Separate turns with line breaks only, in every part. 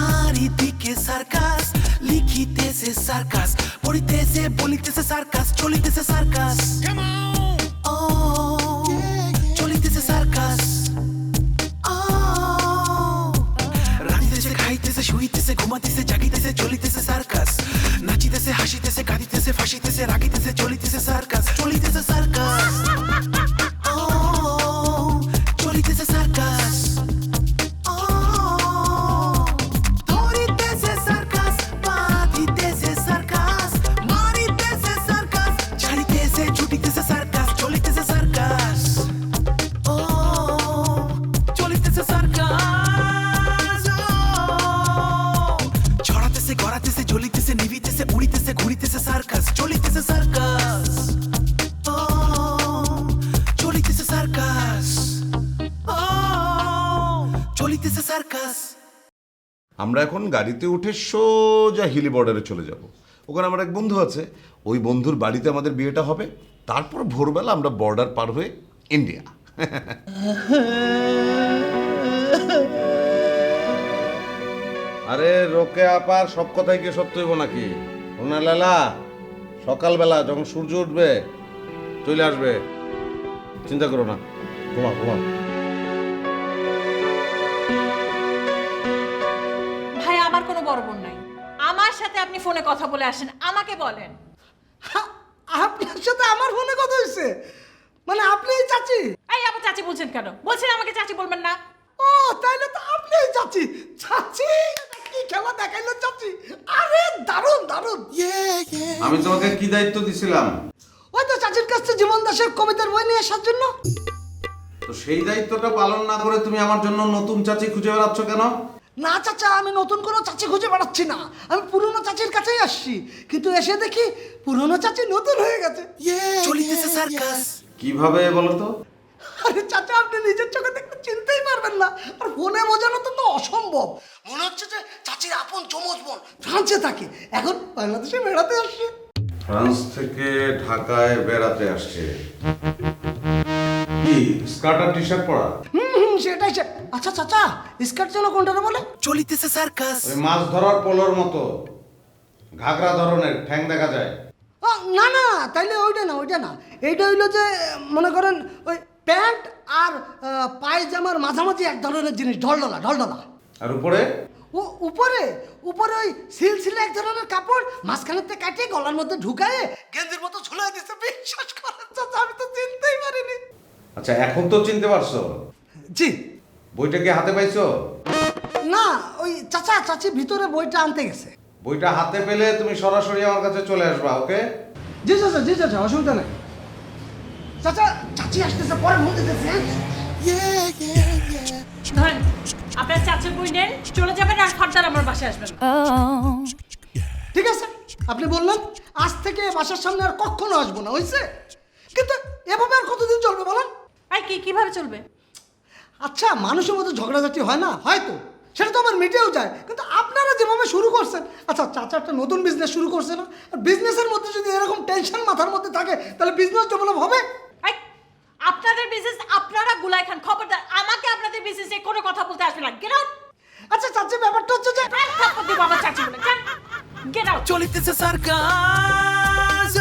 চারিদিকে circus, লিখিতেছে circus, পড়িতেছে বলিতেছে circus, চলিতেছে circus. চলিতেছে সার্কাস। রাঁধিতেছে, খাইতেছে, শুইতেছে, ঘুমাইতেছে, জাগিতেছে, চলিতেছে সার্কাস। নাচিতেছে, হাসিতেছে, কাঁদিতেছে, ফাঁসিতেছে, রাগিতেছে, চলিতেছে সার্কাস, চলিতেছে সার্কাস। চলিতেছে সার্কাস। ধরিতেছে সার্কাস, বাঁধিতেছে সার্কাস, মারিতেছে সার্কাস, ছাড়িতেছে, ছুটিতেছে সার্কাস, চলিতেছে সার্কাস। চলিতেছে সার্কাস। ছড়াতেছে, গড়াতেছে, জ্বলিতেছে, নিভিতেছে, উড়িতেছে, ঘুরিতেছে সার্কাস, চলিতেছে সার্কাস। চলিতেছে সার্কাস। চলিতেছে সার্কাস।
আমরা এখন গাড়িতে উঠে সোজা হিলি বর্ডারে চলে যাব। ওখানে আমার এক বন্ধু আছে, ওই বন্ধুর বাড়িতে আমাদের বিয়েটা হবে। তারপর ভোরবেলা আমরা বর্ডার পার হয়ে ইন্ডিয়া। আরে রোকে আপার সব কথাই কি সত্য হইব নাকি? ওনা লালা সকালবেলা যখন সূর্য উঠবে চলে আসবে, চিন্তা করো না, ঘুমা ঘুমা।
ভাই আমার কোনো বড় বোন নাই, আমার সাথে আপনি ফোনে কথা বলে আসেন, আমাকে বলেন।
আপনার সাথে আমার ফোনে কথা হয়েছে? মানে আপনিই চাচি?
এই আপু চাচি বলছেন কেন? বলছেন আমাকে চাচি বলবেন না?
ও তাইলে তো আপনিই চাচি। চাচি কি খেলা দেখাইলো চাচি! আরে দারুণ দারুণ।
আমি তোমাকে কি দায়িত্ব দিছিলাম?
ওই তো চাচির কাছে জীবন দাসের কবিতার বই নিয়ে আসার জন্য।
তো সেই দায়িত্বটা পালন না করে তুমি আমার জন্য নতুন চাচি খুঁজে বেড়াচ্ছ কেন?
না চাচা, আমি নতুন কোনো চাচি খুঁজে বেড়াচ্ছি না, আমি পুরনো চাচির কাছেই আসছি। কিন্তু এসে দেখি পুরনো চাচি নতুন হয়ে গেছে।
চলিতেছে সার্কাস।
কিভাবে বলো তো?
আরে চাচা আপনি নিজের চোখে দেখতে চিনতেই পারবেন না, আর ফোনে বোঝানো তো অসম্ভব। মনে হচ্ছে যে চাচির আপন যমজ বোন ফ্রান্সে থাকে, এখন বাংলাদেশে বেড়াতে আসছে।
ফ্রান্স থেকে ঢাকায় বেড়াতে আসছে? কি স্কার্ট আর টি শার্ট পরা?
সেটাই সে। আচ্ছা চাচা, স্কার্ট যেন কোনটা বলে?
চলিতেছে সার্কাস।
ওই মাছ ধরার পোলোর মতো ঘাগরা ধরনের ঠ্যাং দেখা যায়।
না না, তাইলে ওইটা না, ওইটা না। এইটা হইলো যে মনে করেন ওই প্যান্ট আর পায়জামার মাঝামাঝি এক ধরনের জিনিস, ঢলঢলা ঢলঢলা।
আর উপরে?
ও উপরে, উপরে ওই সিলসিলে এক ধরনের কাপড়, মাঝখানেতে কাটে গলার মধ্যে ঢুকায়ে গেঞ্জির মতো ঝুলাই দিচ্ছে। বিশ্বাস করেন চাচা, আমি তো চিনতেই পারিনি।
আচ্ছা এখন তো চিনতে পারছো?
জি।
বইটা কি হাতে পাইছো?
না, ওই চাচা চাচি ভিতরে বইটা আনতে গেছে।
বইটা হাতে পেলে তুমি সরাসরি আমার কাছে চলে আসবা, ওকে?
জি চাচা, জি চাচা, অসুবিধা নেই। চাচা চাচি আসতেছে, পরে ফোন দিতেছে।
ধরেন আপনার চাচার বই নেন, চলে যাবেন, আর ফার্দার আমার বাসায় আসবেন।
ঠিক আছে, আপনি বললেন আজ থেকে বাসার সামনে আর কখনো আসবো না, হয়েছে? কিন্তু এভাবে আর কতদিন চলবে বলেন?
এই কিভাবে চলবে?
আচ্ছা মানুষের মধ্যে ঝগড়াঝাটি হয় না, হয়তো সেটা তো আমার মিটেও যায়, কিন্তু আপনারা যেভাবে শুরু করছেন। আচ্ছা চাচা একটা নতুন বিজনেস শুরু করছে না, আর বিজনেসের মধ্যে যদি এরকম টেনশন মাথার মধ্যে থাকে তাহলে বিজনেস ডেভেলপ হবে?
এই আপনাদের বিজনেস আপনারা গুলাই খান, খবরদার আমাকে আপনাদের বিজনেসে কোনো কথা বলতে আসবে না। Get out.
আচ্ছা চাচি ব্যাপারটা হচ্ছে যে
বাবা চাচি বলে যান, গেট আউট।
চলিতেছে সার্কাস।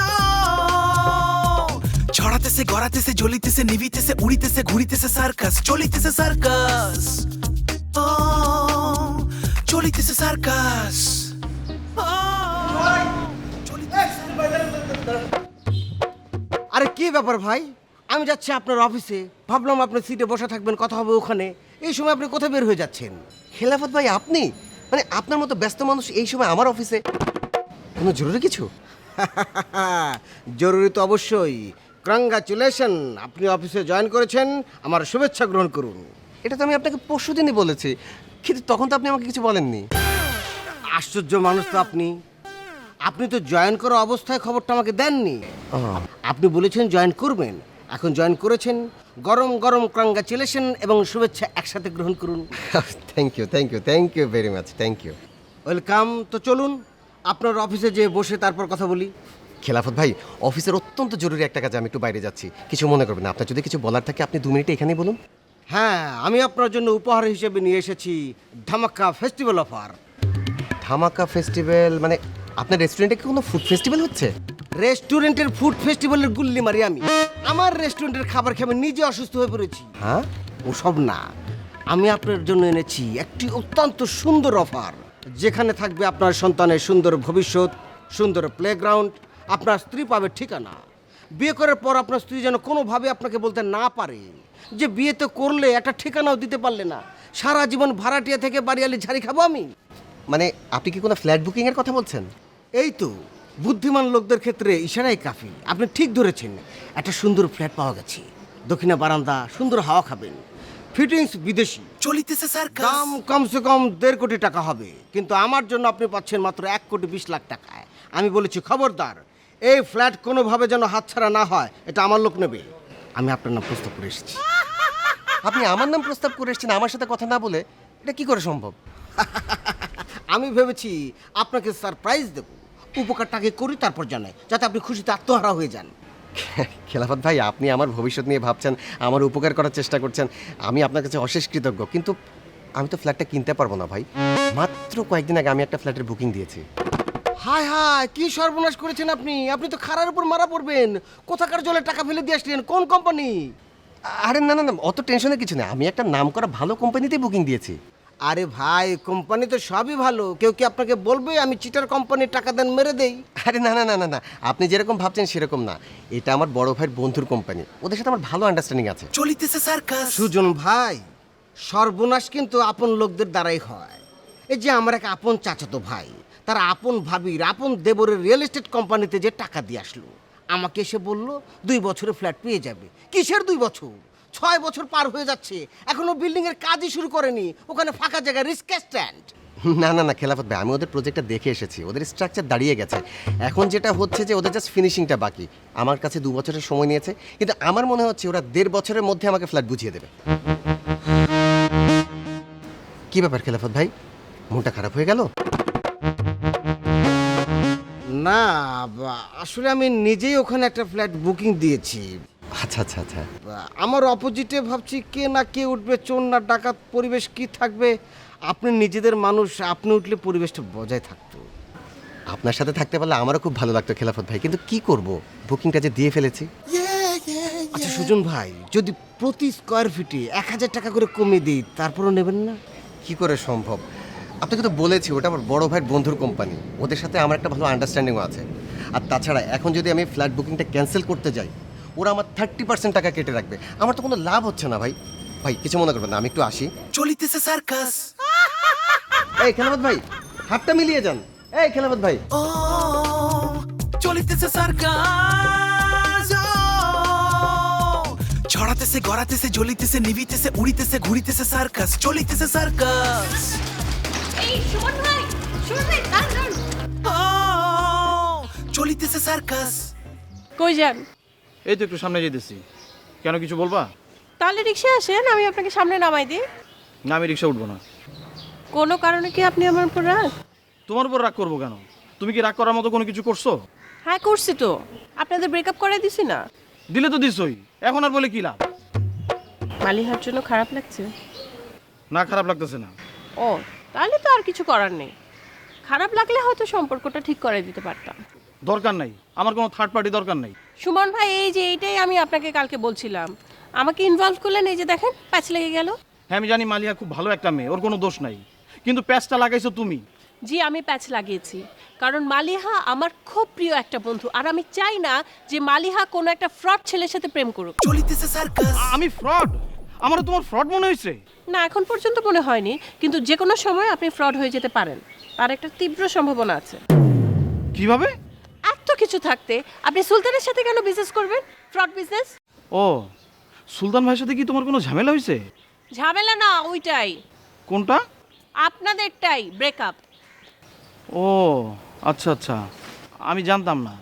ছড়াতেছে, গড়াতেছে, জ্বলিতেছে, নিভিতেছে, উড়িতেছে, ঘুরিতেছে সার্কাস, চলিতেছে সার্কাস। চলিতেছে সার্কাস।
আরে কি ব্যাপার ভাই, আমি যাচ্ছি আপনার অফিসে, ভাবলাম আপনার সিটে বসে থাকবেন, কথা হবে ওখানে। এই সময় আপনি কোথায় বের হয়ে যাচ্ছেন? খেলাফত ভাই আপনি, মানে আপনার মতো ব্যস্ত মানুষ এই সময় আমার অফিসে? কোনো জরুরি কিছু? জরুরি তো অবশ্যই। কংগ্রাচুলেশন, আপনি অফিসে জয়েন করেছেন, আমার শুভেচ্ছা গ্রহণ করুন। এটা তো আমি আপনাকে পরশুদিনই বলেছি, কিন্তু তখন তো আপনি আমাকে কিছু বলেননি। আশ্চর্য মানুষ তো আপনি, আপনি তো জয়েন করা অবস্থায় খবরটা আমাকে দেননি। আপনি বলেছেন জয়েন করবেন, এখন জয়েন করেছেন। গরম গরম কংগ্রাচুলেশন এবং শুভেচ্ছা একসাথে গ্রহণ করুন। Thank you, thank you, thank you very much, thank you. Welcome. তো চলুন আপনার অফিসে যেয়ে বসে তারপর কথা বলি। খেলাফত ভাই, অফিসের অত্যন্ত জরুরি একটা কাজে আমি একটু বাইরে যাচ্ছি, কিছু মনে করবেন না। আপনার যদি কিছু বলার থাকে আপনি 2 মিনিটে এখানেই বলুন। হ্যাঁ, আমি আপনার জন্য উপহার হিসেবে নিয়ে এসেছি ধামাকা ফেস্টিভ্যাল অফার। ধামাকা ফেস্টিভ্যাল মানে আপনার রেস্টুরেন্টে কি কোনো ফুড ফেস্টিভ্যাল হচ্ছে? রেস্টুরেন্টের ফুড ফেস্টিভ্যালের গুল্লি মারি আমি। আমার রেস্টুরেন্টের খাবার খেয়ে আমি নিজে অসুস্থ হয়ে পড়েছি। হ্যাঁ, ওসব না, আমি আপনার জন্য এনেছি একটি অত্যন্ত সুন্দর অফার, যেখানে থাকবে আপনার সন্তানের সুন্দর ভবিষ্যৎ, সুন্দর প্লেগ্রাউন্ড, আপনার স্ত্রী পাবে ঠিকানা। বিয়ে করার পর আপনার স্ত্রী যেন কোনোভাবে আপনাকে বলতে না পারে যে বিয়ে তো করলে একটা ঠিকানাও দিতে পারলে না, সারা জীবন ভাড়াটিয়া থেকে বাড়িয়ালি ঝাড়ি খাবো আমি। মানে আপনি কি কোনো ফ্ল্যাট বুকিংয়ের কথা বলছেন? এই তো, বুদ্ধিমান লোকদের ক্ষেত্রে ইশারাই কাফি। আপনি ঠিক ধরেছেন, একটা সুন্দর ফ্ল্যাট পাওয়া গেছে, দক্ষিণা বারান্দা, সুন্দর হাওয়া খাবেন, ফিটিংস বিদেশি,
চলিতেছে সার্কাস।
দাম কমসে কম 1.5 কোটি টাকা হবে। কিন্তু আমার জন্য আপনি পাচ্ছেন মাত্র 1,20,00,000 টাকায়। আমি বলেছি খবরদার, এই ফ্ল্যাট কোনোভাবে যেন হাতছাড়া না হয়, এটা আমার লোক নেবে। আমি আপনার নাম প্রস্তাব করে এসেছি। আপনি আমার নাম প্রস্তাব করে এসেছেন আমার সাথে কথা না বলে? এটা কি করে সম্ভব? আমি ভেবেছি আপনাকে সারপ্রাইজ দেব, উপকারটাকে করি তারপর জানাই, যাতে আপনি খুশিতে আত্মহারা হয়ে যান। খেলাফত ভাই, আপনি আমার ভবিষ্যৎ নিয়ে ভাবছেন, আমার উপকার করার চেষ্টা করছেন, আমি আপনার কাছে অশেষ কৃতজ্ঞ। কিন্তু আমি তো ফ্ল্যাটটা কিনতে পারবো না ভাই। মাত্র কয়েকদিন আগে আমি একটা ফ্ল্যাটের বুকিং দিয়েছি। হায় হায়, কি সর্বনাশ করেছেন আপনি! আপনি তো খারার উপর মারা পড়বেন। কোথাকার জলে টাকা ফেলে দিয়ে আসলেন? কোন কোম্পানি? আরে না না না, অত টেনশনের কিছু নেই, আমি একটা নামকরা ভালো কোম্পানিতে বুকিং দিয়েছি। আরে ভাই, কোম্পানি তো সবই ভালো, কেউ কি আপনাকে বলবে আমি চিটার কোম্পানির টাকা দেন মেরে দেই? আরে না না না না না, আপনি যেরকম ভাবছেন সেরকম না, এটা আমার বড় ভাইয়ের বন্ধুর কোম্পানি, ওদের সাথে আমার ভালো আন্ডারস্ট্যান্ডিং আছে।
চলিতেছে সার্কাস।
সুজন ভাই, সর্বনাশ কিন্তু আপন লোকদের দ্বারাই হয়। এই যে আমার এক আপন চাচাতো ভাই, তার আপন ভাবির আপন দেবরের রিয়েল এস্টেট কোম্পানিতে যে টাকা দিয়ে আসলো, আমাকে এসে বলল 2 বছরে ফ্ল্যাট পেয়ে যাবে। কিসের 2 বছর? 6 বছর পার হয়ে যাচ্ছে, এখনো বিল্ডিং এর কাজই শুরু করেনি, ওখানে ফাঁকা জায়গা, রিস্ক স্ট্যান্ড। না না না খেলাফত ভাই, আমি ওদের প্রজেক্টটা দেখে এসেছি, ওদের স্ট্রাকচার দাঁড়িয়ে গেছে। এখন যেটা হচ্ছে যে ওদের জাস্ট ফিনিশিংটা বাকি। আমার কাছে 2 বছরের সময় নিয়েছে, কিন্তু আমার মনে হচ্ছে ওরা 1.5 বছরের মধ্যে আমাকে ফ্ল্যাট বুঝিয়ে দেবে। কি ব্যাপার খেলাফত ভাই, মনটা খারাপ হয়ে গেল? না, আসলে আমি নিজেই ওখানে একটা ফ্ল্যাট বুকিং দিয়েছি। আচ্ছা আচ্ছা আচ্ছা, আমার অপোজিটে ভাবছি কে না কে উঠবে, চোর না ডাকাত, পরিবেশ কি থাকবে। আপনি নিজেদের মানুষ, আপনি উঠলে পরিবেশটা বজায় থাকতো। আপনার সাথে থাকতে পারলে আমারও খুব ভালো লাগতো খেলাফত ভাই, কিন্তু কি করব, বুকিংটা যে দিয়ে ফেলেছি। আচ্ছা সুজন ভাই, যদি প্রতি স্কোয়ার ফিটে 1,000 টাকা করে কমিয়ে দিই, তারপরও নেবেন না? কি করে সম্ভব? আপনাকে তো বলেছি ওটা আমার বড় ভাইয়ের বন্ধুর কোম্পানি, ওদের সাথে আমার একটা ভালো আন্ডারস্ট্যান্ডিংও আছে। আর তাছাড়া এখন যদি আমি ফ্ল্যাট বুকিংটা ক্যান্সেল করতে যাই, ওরা আমার 30% টাকা কেটে রাখবে, আমার তো কোনো লাভ হচ্ছে না ভাই। ভাই কিছু মনে করবেন না, আমি একটু আসি।
চলিতেছে সার্কাস।
এই খেলাফত ভাই, হাতটা মিলিয়ে যান। এই খেলাফত ভাই,
ও চলিতেছে সার্কাস। ছড়াতেছে, গড়াতেছে, জ্বলিতেছে, নিভিতেছে, উড়িতেছে, ঘুরিতেছে সার্কাস। চলিতেছে সার্কাস।
এই সুমন ভাই, দাঁড়ান।
চলিতেছে সার্কাস।
কই যান?
এই তো একটু সামনে যেতেছি। কেন, কিছু বলবা?
তাহলে রিক্সা আসেন, আমি আপনাকে সামনে নামাই দিই।
না, আমি রিক্সা উঠবো না।
কোনো কারণে কি আপনি আমার উপর রাগ?
তোমার উপর রাগ করবো কেন? তুমি কি রাগ করার মতো কোনো কিছু করছো?
হ্যাঁ করছি তো, আপনাদের ব্রেকআপ করে দিছি না।
দিলে তো দিছই, এখন আর বলে কি লাভ?
মালিহার জন্য খারাপ লাগছে?
না, খারাপ লাগতেছে না।
ও, তাহলে তো আর কিছু করার নেই। খারাপ লাগলে হয়তো সম্পর্কটা ঠিক করে দিতে পারতাম।
দরকার নাই, আমার কোনো থার্ড পার্টি দরকার নাই।
সুমন ভাই, এই যে এইটাই আমি আপনাকে কালকে বলছিলাম, আমাকে ইনভলভ করলেন, এই যে দেখেন প্যাচ লেগে গেল।
হ্যাঁ আমি জানি মালিয়া খুব ভালো একটা মেয়ে, ওর কোনো দোষ নাই, কিন্তু প্যাচটা লাগাইছো তুমি।
জি, আমি প্যাচ লাগিয়েছি, কারণ মালিহা আমার খুব প্রিয় একটা বন্ধু, আর আমি চাই না যে মালিহা কোনো একটা ফ্রড ছেলের সাথে প্রেম করুক।
চলিতেছে সার্কাস।
আমি ফ্রড? আমারও তোমার ফ্রড মনে হয়েছে?
না, এখন পর্যন্ত মনে হয়নি, কিন্তু যে কোনো সময় আপনি ফ্রড হয়ে যেতে পারেন, তার একটা তীব্র সম্ভাবনা আছে।
কিভাবে?
এত কিছু থাকতে আপনি সুলতানের সাথে কেন বিজনেস করবেন? Fraud business.
ও, সুলতান ভাইয়ের সাথে কি তোমার কোনো ঝামেলা হয়েছে?
ঝামেলা না, ওইটাই,
কোনটা?
আপনাদেরটাই, ব্রেকআপ।
ও আচ্ছা আচ্ছা, আমি জানতাম না।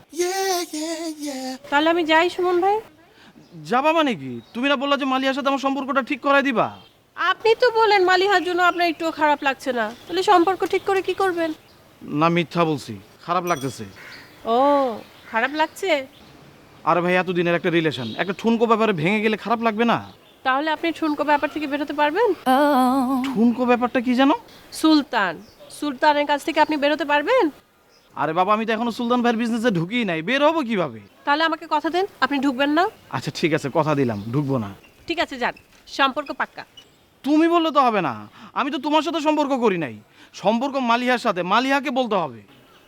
তাহলে আমি যাই সুমন ভাই?
যাবা মানে কি? তুমি না বললা যে মালিয়ার সাথে আমার সম্পর্কটা ঠিক করাই দিবা?
আপনি তো বলেন মালিহার জন্য আপনার একটুও খারাপ লাগছে না, তাহলে সম্পর্ক ঠিক করে কি করবেন?
না, মিথ্যা বলছি, খারাপ লাগতেছে।
ও, খারাপ লাগছে?
আরে ভাই, এতদিনের একটা রিলেশন একটা ঠুনকো ব্যাপারে ভেঙে গেলে খারাপ লাগবে না?
তাহলে আপনি ঠুনকো ব্যাপার থেকে বেরোতে পারবেন?
ঠুনকো ব্যাপারটা কি জানো?
সুলতান, সুলতানের কাছ থেকে আপনি বেরোতে পারবেন?
আরে বাবা, আমি তো এখনো সুলতান ভাইয়ের বিজনেসে ঢুকিই নাই, বের হবো কিভাবে?
তাহলে আমাকে কথা দেন আপনি ঢুকবেন না।
আচ্ছা ঠিক আছে, কথা দিলাম ঢুকবো না।
ঠিক আছে, যান, সম্পর্ক পাক্কা।
তুমি বললে তো হবে না, আমি তো তোমার সাথে সম্পর্ক করি নাই। সম্পর্ক মালিহার সাথে, মালিহাকে বলতে হবে।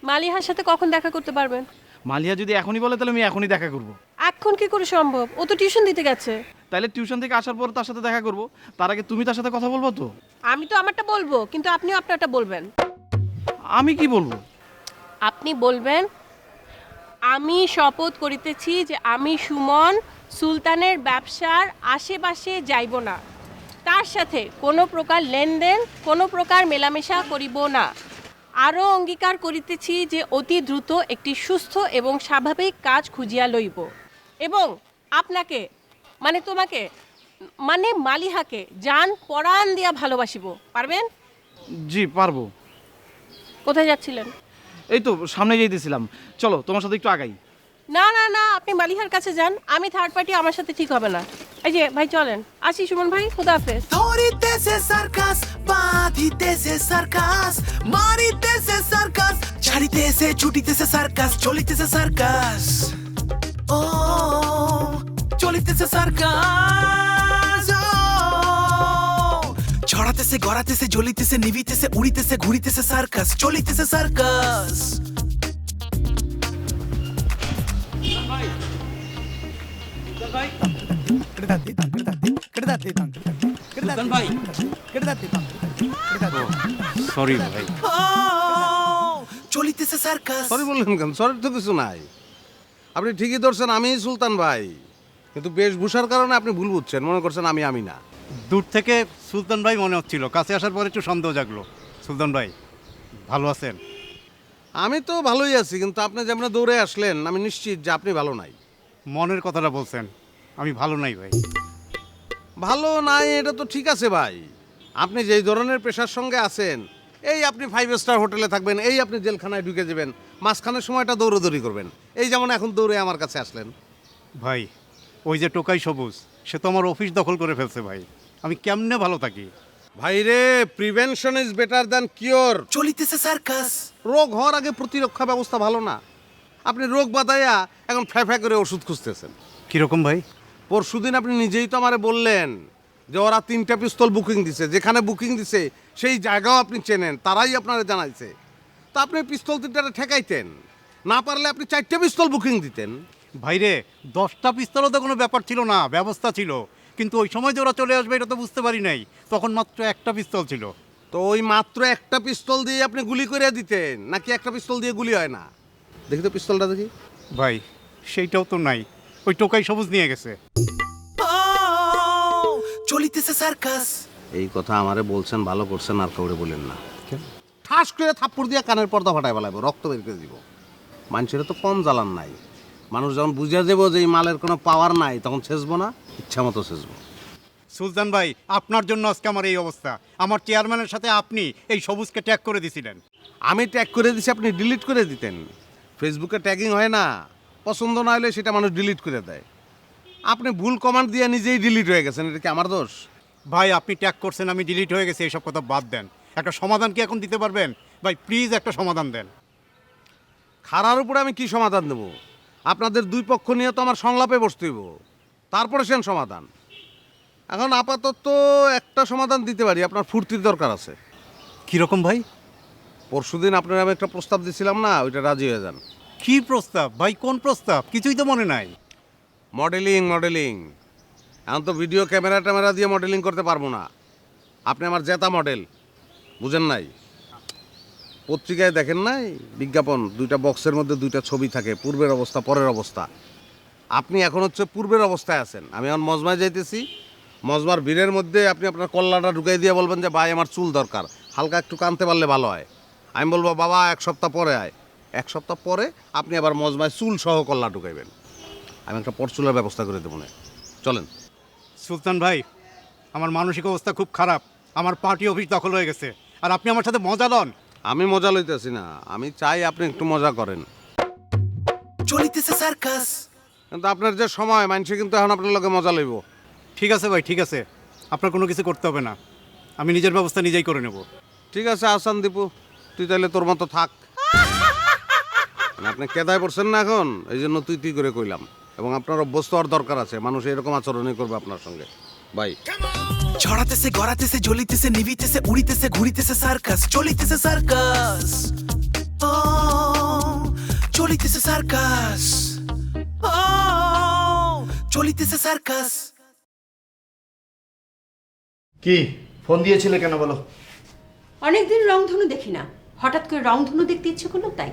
মালিহার সাথে কখন দেখা করতে পারবেন?
মালিহা যদি এখনই বলে তাহলে আমি এখনই দেখা করব।
এখন কি করে সম্ভব? ও তো টিউশন দিতে গেছে।
তাহলে টিউশন থেকে আসার পর তার সাথে দেখা করব, তার আগে তুমি তার সাথে কথা বলবো তো?
আমি তো আমারটা বলবো, কিন্তু আপনিও আপনারটা বলবেন।
আমি কি বলবো?
আপনি বলবেন, আমি শপথ করিতেছি যে আমি সুমন সুলতানের ব্যবসার আশেপাশে যাইব না, তার সাথে কোনো প্রকার লেনদেন, কোনো প্রকার মেলামেশা করিব না। আরও অঙ্গীকার করিতেছি যে অতি দ্রুত একটি সুস্থ এবং স্বাভাবিক কাজ খুঁজিয়া লইব, এবং আপনাকে মানে তোমাকে মানে মালিহাকে জান পরাণ দিয়া ভালোবাসিব। পারবেন?
জি পারবো।
কোথায় যাচ্ছিলেন?
এই তো সামনে যাইতেছিলাম, চলো তোমার সাথে একটু আগাই।
না না না, আপনি মালিহার কাছে যান, আমি থার্ড পার্টি, আমার সাথে ঠিক হবে না। এই যে ভাই চলেন, আসি সুমন ভাই, খুদাহাফেজ।
ধরিতেছে সার্কাস, বাঁধিতেছে সার্কাস, মারিতেছে সার্কাস, ছাড়িতেছে ছুটিতেছে সার্কাস, চলিতেছে সার্কাস, ও চলিতেছে সার্কাস, ও ছড়াতেছে গড়াতেছে জ্বলিতেছে নিভিতেছে উড়িতেছে ঘুরিতেছে সার্কাস, চলিতেছে সার্কাস।
সরি ভাই।
ও চলিতেছে সার্কাস।
সরি বললেন কেন? সরি তো কিছু নাই, আপনি ঠিকই ধরছেন, আমি সুলতান ভাই, কিন্তু বেশভূষার কারণে আপনি ভুল বুঝছেন, মনে করছেন আমি না।
দূর থেকে সুলতান ভাই মনে হচ্ছিল, কাছে আসার পর একটু সন্দেহ জাগলো। সুলতান ভাই ভালো আছেন?
আমি তো ভালোই আছি, কিন্তু আপনি যেমন দৌড়ে আসলেন, আমি নিশ্চিত যে আপনি ভালো নাই।
মনের কথাটা বলছেন, আমি ভালো নাই ভাই।
ভালো নাই এটা তো ঠিক আছে ভাই, আপনি যেই ধরনের পেশার সঙ্গে আছেন, এই আপনি 5 স্টার হোটেলে থাকবেন, এই আপনি জেলখানায় ঢুকে যাবেন, মাঝখানের সময়টা দৌড়োদৌড়ি করবেন, এই যেমন এখন দৌড়ে আমার কাছে আসলেন।
ভাই ওই যে টোকাই সবুজ, সে তো আমার অফিস দখল করে ফেলছে ভাই, আমি কেমনে ভালো থাকি?
ভাই রে, prevention is better than cure.
চলিতেছে সার্কাস।
রোগ হওয়ার আগে প্রতিরক্ষা ব্যবস্থা ভালো না? আপনি রোগ বাদাইয়া এখন ফ্যা করে ওষুধ খুঁজতেছেন।
কীরকম ভাই?
পরশুদিন আপনি নিজেই তো আমারে বললেন যে ওরা 3টা পিস্তল বুকিং দিছে, যেখানে বুকিং দিছে সেই জায়গাও আপনি চেনেন, তারাই আপনারা জানাইছে। তা আপনি পিস্তল 3টারে ঠেকাইতেন, না পারলে আপনি 4টে পিস্তল বুকিং দিতেন।
ভাইরে 10টা পিস্তলও তো কোনো ব্যাপার ছিল না, ব্যবস্থা ছিল, কিন্তু ওই সময় যে ওরা চলে আসবে এটা তো বুঝতে পারি নাই, তখন মাত্র একটা পিস্তল ছিল।
তো ওই মাত্র একটা পিস্তল দিয়ে আপনি গুলি করে দিতেন, নাকি একটা পিস্তল দিয়ে গুলি হয় না? দেখি তো পিস্তলটা দেখি।
ভাই সেইটাও তো নাই, ওই টোকাই সবুজ নিয়ে গেছে।
ও চলিতেছে সার্কাস।
এই কথা আমারে বলছেন, ভালো করছেন, আর কাউরে বলেন না। ঠাস করে থাপ্পড় দিয়ে কানের পর্দা ফাটায় ফেলাইব, রক্ত বের করে দিব। মানুষের তো কম জ্বালান নাই, মানুষ যখন বুঝে যাব যে এই মালের কোনো পাওয়ার নাই, তখন ছেঁচবো না, ইচ্ছা মতো ছেঁচবো।
সুলতান ভাই আপনার জন্য আজকে আমার এই অবস্থা। আমার চেয়ারম্যানের সাথে আপনি এই সবুজকে ট্যাগ করে দিছিলেন।
আমি ট্যাগ করে দিছি, আপনি ডিলিট করে দিতেন। ফেসবুকে ট্যাগিং হয় না, পছন্দ না হলে সেটা মানুষ ডিলিট করে দেয়। আপনি ভুল কমান্ড দিয়ে নিজেই ডিলিট হয়ে গেছেন, এটা কি আমার দোষ?
ভাই আপনি ট্যাগ করছেন, আমি ডিলিট হয়ে গেছি, এইসব কথা বাদ দেন। একটা সমাধান কি এখন দিতে পারবেন? ভাই প্লিজ একটা সমাধান দেন।
খারার উপরে আমি কি সমাধান দেব? আপনাদের দুই পক্ষ নিয়ে তো আমার সংলাপে বসতে হইব, তারপরে সেন সমাধান। এখন আপাতত একটা সমাধান দিতে পারি, আপনার ফুর্তির দরকার আছে।
কীরকম ভাই?
পরশুদিন আপনার আমি একটা প্রস্তাব দিছিলাম না, ওইটা রাজি হয়ে যান।
কি প্রস্তাব ভাই? কোন প্রস্তাব? কিছুই তো মনে নাই।
মডেলিং। এখন তো ভিডিও ক্যামেরা দিয়ে মডেলিং করতে পারবো না। আপনি আমার জেতা মডেল, বুঝেন নাই? পত্রিকায় দেখেন নাই বিজ্ঞাপন, 2টা বক্সের মধ্যে 2টা ছবি থাকে, পূর্বের অবস্থা পরের অবস্থা। আপনি এখন হচ্ছে পূর্বের অবস্থায় আছেন। আমি এখন মজমায় যাইতেছি, মজমার ভিড়ের মধ্যে আপনি আপনার কল্লাটা ঢুকাই দিয়ে বলবেন যে ভাই আমার চুল দরকার, হালকা একটু কানতে পারলে ভালো হয়। আমি বলবো বাবা 1 সপ্তাহ পরে আয়। 1 সপ্তাহ পরে আপনি আবার মজমায় চুল সহ কল্লা ঢুকাইবেন। আমি একটা পরচুলার ব্যবস্থা করে দেবো না, চলেন।
সুলতান ভাই আমার মানসিক অবস্থা খুব খারাপ, আমার পার্টি অফিস দখল হয়ে গেছে, আর আপনি আমার সাথে মজা লন।
আমি মজা লইতেছি না, আমি চাই আপনি একটু মজা করেন।
চলিতেছে সার্কাস।
কিন্তু আপনার যে সময়, মানুষে কিন্তু এখন আপনার লগে মজা লইব।
ঠিক আছে ভাই, ঠিক আছে, আপনার কোনো কিছু করতে হবে না, আমি নিজের ব্যবস্থা নিজেই করে নেব।
ঠিক আছে আসান দীপু, তুই তাহলে তোর মতো থাক। মানে আপনি কেদায় পড়ছেন না এখন, এই জন্য তুই তুই করে কইলাম। এবং আপনার অভ্যস্ত হওয়ার দরকার আছে, মানুষ এরকম আচরণই করবে আপনার সঙ্গে। বাই।
ছড়াতেছে গড়াতেছে জ্বলিতেছে নিভিতেছে উড়িতেছে ঘুরিতেছে সার্কাস চলিতেছে সার্কাস ও চলিতেছে সার্কাস ও চলিতেছে সার্কাস।
কি ফোন দিয়েছিলে কেন বলো?
অনেকদিন রংধনু দেখি না, হঠাৎ করে রংধনু দেখতে ইচ্ছে করলো তাই।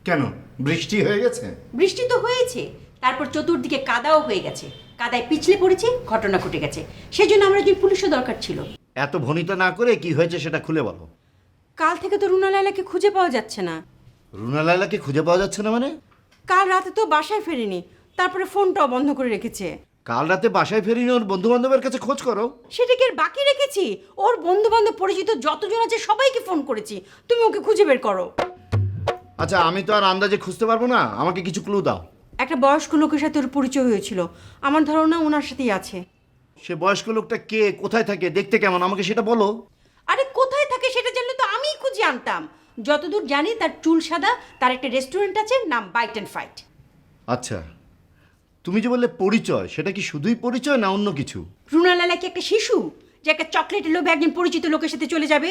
কেন বৃষ্টি হয়ে গেছে?
বৃষ্টি তো হয়েছে, তারপর চতুর্দিকে কাদাও হয়ে গেছে, কাদায় পিছলে পড়েছি, ঘটনা ঘটে গেছে, সেই জন্য আমার একজন পুলিশও দরকার ছিল।
এত ভনিতা না করে কি হয়েছে সেটা খুলে বলো।
কাল থেকে তো রুনা লায়লাকে খুঁজে পাওয়া যাচ্ছে না।
রুনা লায়লাকে খুঁজে পাওয়া যাচ্ছে না মানে?
কাল রাতে তো বাসায় ফেরেনি, তারপরে ফোনটাও বন্ধ করে রেখেছে।
কাল রাতে বাসায় ফেরিনি, ওর বন্ধু বান্ধবের কাছে খোঁজ করো।
সেটাকে আর বাকি রেখেছি? ওর বন্ধু বান্ধব পরিচিত যতজন আছে সবাইকে ফোন করেছি, তুমি ওকে খুঁজে বের করো।
আচ্ছা আমি তো আর আন্দাজে খুঁজতে পারবো না, আমাকে কিছু ক্লু দাও।
একটা বয়স্ক লোকের সাথে ওর পরিচয় হয়েছিল, আমার ধারণা ওনার সাথেই আছে।
সে বয়স্ক লোকটা কে, কোথায় থাকে, দেখতে কেমন, আমাকে সেটা বলো।
আরে কোথায় থাকে সেটা জানলে তো আমিই খুঁজে আনতাম। যতদূর জানি তার চুল সাদা, তার একটা রেস্টুরেন্ট আছে, নাম বাইট অ্যান্ড ফাইট।
আচ্ছা তুমি যে বললে পরিচয়, সেটা কি শুধুই পরিচয় না অন্য কিছু?
রুনা লালা কি একটা শিশু যে একটা চকলেটের লোভে একজন পরিচিত লোকের সাথে চলে যাবে?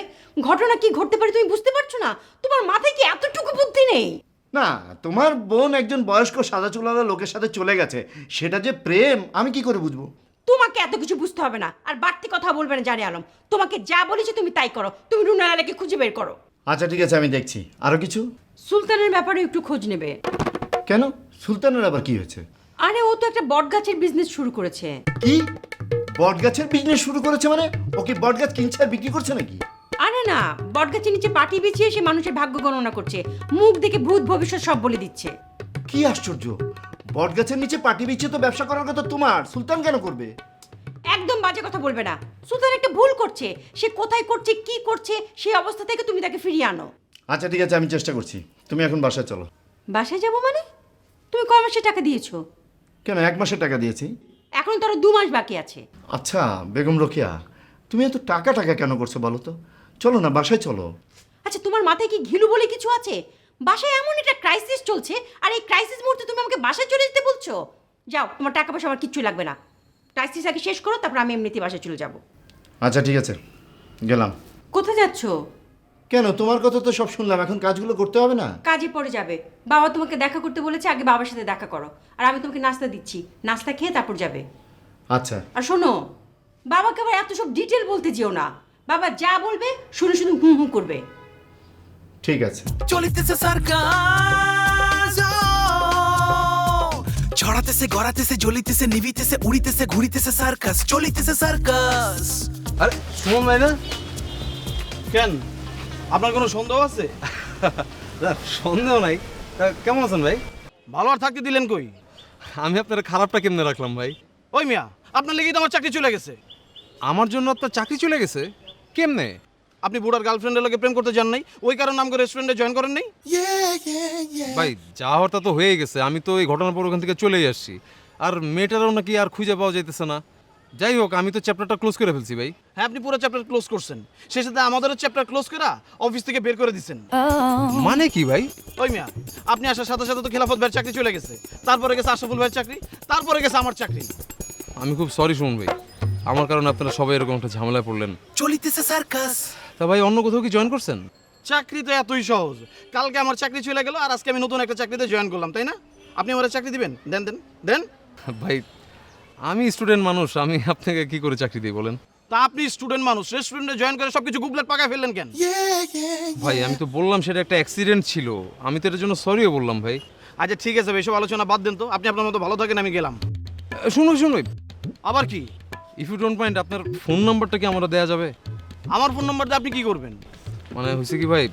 ঘটনা কি ঘটতে পারে তুমি বুঝতে পারছো না? তোমার মাথায় কি এতটুকু বুদ্ধি নেই?
না, তোমার বোন একজন বয়স্ক সাদা চুলাওয়ালা লোকের সাথে চলে গেছে, সেটা যে প্রেম আমি কি করে বুঝবো?
তোমাকে এত কিছু বুঝতে হবে না, আর বাড়তি কথা বলবে না জানে আলম। তোমাকে যা বলেছি তুমি তাই করো, তুমি রুনা লালাকে খুঁজে বের করো।
আচ্ছা ঠিক আছে আমি দেখছি। আরো কিছু?
সুলতানের ব্যাপারে একটু খোঁজ নেবে।
কেন, সুলতানের আবার কি হয়েছে?
আরে ও তো একটা বটগাছের বিজনেস শুরু করেছে।
কি বটগাছের বিজনেস শুরু করেছে মানে? ও কি বটগাছ কিনছে আর বিক্রি করছে নাকি?
আরে না, বটগাছের নিচে পাটি বিছিয়ে সে মানুষের ভাগ্য গণনা করছে, মুখ দেখে ভূত ভবিষ্যৎ সব বলে দিচ্ছে।
কি আশ্চর্য, বটগাছের নিচে পাটি বিছিয়ে তো ব্যবসা করার কথা তোমার, সুলতান কেন করবে?
একদম বাজে কথা বলবে না। সুলতান একটা ভুল করছে, সে কোথায় করছে কি করছে সেই অবস্থা থেকে তুমি তাকে ফিরিয়ে আনো।
আচ্ছা ঠিক আছে আমি চেষ্টা করছি, তুমি এখন বাসায় চলো।
বাসায় যাবো মানে? তুমি কয় মাসে টাকা দিয়েছো?
কেন, 1 মাসের টাকা দিয়েছি।
এখন তো আরো 2 মাস বাকি আছে।
আচ্ছা বেগম রোকেয়া, তুমি এত টাকা টাকা কেন করছো বলো তো? চলো না বাসায় চলো।
আচ্ছা তোমার মাথায় কি ঘিলু বলে কিছু আছে? বাসায় এমন একটা ক্রাইসিস চলছে, আর এই ক্রাইসিস মুহূর্তে তুমি আমাকে বাসায় চলে যেতে বলছো? যাও, তোমার টাকা পয়সা আমার কিচ্ছু লাগবে না। ক্রাইসিস আগে শেষ করো, তারপর আমি এমনিতেই বাসায় চলে যাব।
আচ্ছা ঠিক আছে গেলাম।
কোথায় যাচ্ছো?
কেন, তোমার কথা তো সব শুনলাম, এখন কাজগুলো করতে হবে না?
কাজে পড়ে যাবে। বাবা তোমাকে দেখা করতে বলেছে, আগে বাবার সাথে দেখা করো, আর আমি তোমাকে নাস্তা দিচ্ছি, নাস্তা খেয়ে তারপর যাবে।
আচ্ছা।
আর শোনো, বাবাকে আবার এত সব ডিটেল বলতে যেও না, বাবা যা বলবে শুনে শুধু হুম হুম করবে।
ঠিক আছে।
চলিতেছে সার্কাস ছড়াতেছে গড়াতেছে জ্বলিতেছে নিভিতেছে উড়িতেছে ঘুরিতেছে সার্কাস চলিতেছে সার্কাস।
আরে সুমন ভাই না? কেন, আপনার কোনো সন্দেহ আছে?
সন্দেহ নাই। তা কেমন আছেন ভাই?
ভালো আর থাকতে দিলেন কই?
আমি আপনার খারাপটা কেমনে রাখলাম ভাই?
ওই মিয়া, আপনার লেগেই তো আমার চাকরি চলে গেছে।
আমার জন্য আপনার চাকরি চলে গেছে? কেমনে?
আপনি বুড়ার গার্লফ্রেন্ডের লোকে প্রেম করতে যান নাই, ওই কারণে নাম করে রেস্টুরেন্টে জয়েন করেন নাই?
ভাই যা হওয়ার তা তো হয়ে গেছে, আমি তো এই ঘটনার পর ওখান থেকে চলেই আসছি। আর মেয়েটারও নাকি আর খুঁজে পাওয়া যাইতেছে না। যাই হোক, আমি তো চ্যাপ্টারটা ক্লোজ করে ফেলছি ভাই।
হ্যাঁ, আপনি পুরো চ্যাপ্টার ক্লোজ করছেন, সেই সাথে আমাদেরও চ্যাপ্টার ক্লোজ করে অফিস থেকে বের করে দিচ্ছেন।
মানে কি ভাই?
ওই মিয়া, আপনি আসার সাথে সাথে তো খেলাফত ভাইয়ের চাকরি চলে গেছে, তারপরে গেছে আশরাফুল ভাইয়ের চাকরি, তারপরে গেছে আমার চাকরি।
আমি খুব সরি সুমন ভাই, আমার কারণে আপনারা সবাই এরকম একটা ঝামেলায় পড়লেন।
চলিতেছে সার্কাস।
তা ভাই অন্য কোথাও কি জয়েন করছেন?
চাকরি তো এতই সহজ, কালকে আমার চাকরি চলে গেল আর আজকে আমি নতুন একটা চাকরিতে জয়েন করলাম, তাই না? আপনি আমার চাকরি দিবেন? দেন দেন দেন।
ভাই আমি স্টুডেন্ট মানুষ, আমি আপনাকে কি করে চাকরি দিই বলেন?
তা আপনি স্টুডেন্ট মানুষ, রেস্টুরেন্টে জয়েন করে সবকিছু গুবলেট পাকায় ফেললেন কেন?
ভাই আমি তো বললাম সেটা একটা অ্যাক্সিডেন্ট ছিল, আমি তো এটার জন্য সরিও বললাম ভাই।
আচ্ছা ঠিক আছে, এসব আলোচনা বাদ দেন তো, আপনি আপনার মতো ভালো থাকেন, আমি গেলাম।
শুনুন
আবার কি?
ইফ ইউ ডোন্ট মাইন্ড, আপনার ফোন নাম্বারটা কি আমরা দেওয়া যাবে?
আমার ফোন নাম্বার দিয়ে আপনি কি করবেন?
মানে হয়েছে কি ভাই,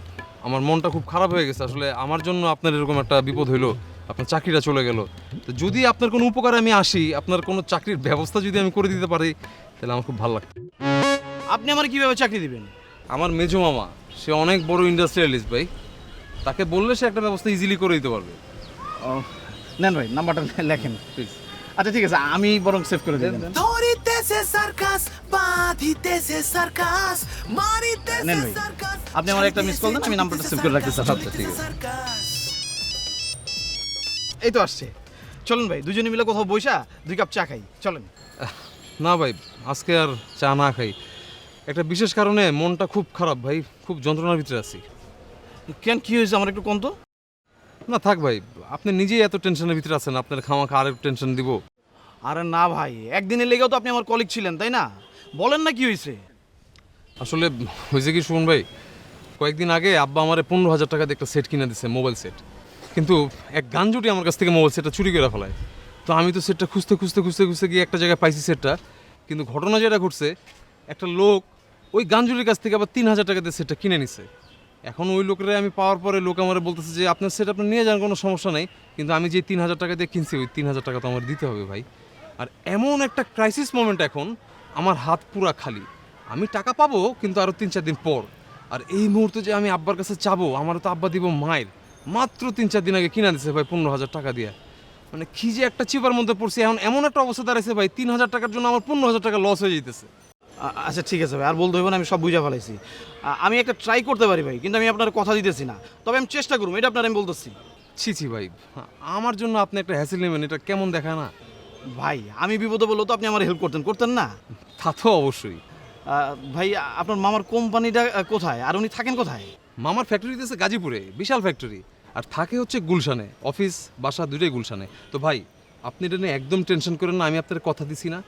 আমার মনটা খুব খারাপ হয়ে গেছে আসলে, আমার জন্য আপনার এরকম একটা বিপদ হইলো, আপনার চাকরিটা চলে গেল। তো যদি আপনার কোনো উপকারে আমি আসি, আপনার কোনো চাকরির ব্যবস্থা যদি আমি করে দিতে পারি, তাহলে আমার খুব ভালো লাগবে।
আপনি আমার কিভাবে চাকরি দিবেন?
আমার মেজো মামা, সে অনেক বড় ইন্ডাস্ট্রিয়ালিস্ট ভাই, তাকে বললে সে একটা ব্যবস্থা ইজিলি করে দিতে পারবে।
নেন ভাই, নাম্বারটা লেখেন
প্লিজ।
আচ্ছা ঠিক আছে, আমি বরং সেভ করে দিই।
ধরিতেছে সার্কাস বাঁধিতেছে সার্কাস মারিতেছে
নেন ভাই,
সার্কাস
আপনি আমার একটা মিস কল দেন, আমি নাম্বারটা সেভ করে রাখতেছি।
আচ্ছা ঠিক আছে।
এই তো আসছে। চলুন ভাই, দুজনে মিলে কোথাও বইসা 2 কাপ চা খাই, চলেন।
না ভাই, আজকে আর চা না খাই। একটা বিশেষ কারণে মনটা খুব খারাপ ভাই, খুব যন্ত্রণার ভিতরে আছি।
কেন, কি হয়েছে আমার একটু কোন তো?
না থাক ভাই, আপনি নিজেই এত টেনশনের ভিতরে আছেন, আপনার খামাখা আরেক টেনশন দিব।
আরে না ভাই, একদিনের লেগেও তো আপনি আমার কলিগ ছিলেন, তাই না? বলেন না কি হয়েছে।
আসলে হয়েছে কি শুনুন ভাই, কয়েকদিন আগে আব্বা আমারে 15,000 টাকা দিয়ে একটা সেট কিনে দিছে, মোবাইল সেট। কিন্তু এক গানজুটি আমার কাছ থেকে মোবাইল সেটটা চুরি করে ফেলায়। তো আমি তো সেটটা খুঁজতে খুঁজতে খুঁজতে খুঁজতে গিয়ে একটা জায়গায় পাইছি সেটটা। কিন্তু ঘটনা যেটা ঘটছে, একটা লোক ওই গানজুটির কাছ থেকে আবার 3,000 টাকা দিয়ে সেটটা কিনে নিছে। এখন ওই লোকেরা আমি পাওয়ার পরে লোক আমার বলতেছে যে আপনার সেট আপনি নিয়ে যান, কোনো সমস্যা নাই, কিন্তু আমি যে 3,000 টাকা দিয়ে কিনছি ওই 3,000 টাকা তো আমার দিতে হবে ভাই। আর এমন একটা ক্রাইসিস মোমেন্ট এখন, আমার হাত পুরা খালি। আমি টাকা পাবো কিন্তু আরও 3-4 দিন পর। আর এই মুহূর্তে যে আমি আব্বার কাছে চাবো, আমারও তো আব্বা দিব মায়ের। মাত্র 3-4 দিন আগে কিনা দিছে ভাই 15,000 টাকা দিয়ে। মানে কি যে একটা চিপার মধ্যে পড়ছি এখন, এমন একটা অবস্থা দাঁড়াইছে ভাই, 3,000 টাকার জন্য আমার 15,000 টাকা লস হয়ে যেতেছে।
আচ্ছা ঠিক আছে ভাই, আর বলতে হবে না, আমি সব বুঝা ফেলাইছি। আমি একটা ট্রাই করতে পারি ভাই, কিন্তু আমি আপনার কথা দিতেছি না, তবে আমি চেষ্টা করবো, এটা আপনার আমি বলতেছি।
ছি ভাই, আমার জন্য আপনি একটা হ্যাসেল নেবেন, এটা কেমন দেখায় না
ভাই? আমি বিপদে বললো তো আপনি আমার হেল্প করতেন না?
তা তো অবশ্যই।
ভাই, আপনার মামার কোম্পানিটা কোথায়, আর উনি থাকেন কোথায়?
মামার ফ্যাক্টরি দিয়েছে গাজীপুরে, বিশাল ফ্যাক্টরি। আর থাকে হচ্ছে গুলশানে, অফিস বাসা দুটোই গুলশানে। তো ভাই আপনি এটা নিয়ে একদম টেনশন করেন না, আমি আপনার কথা দিছি না।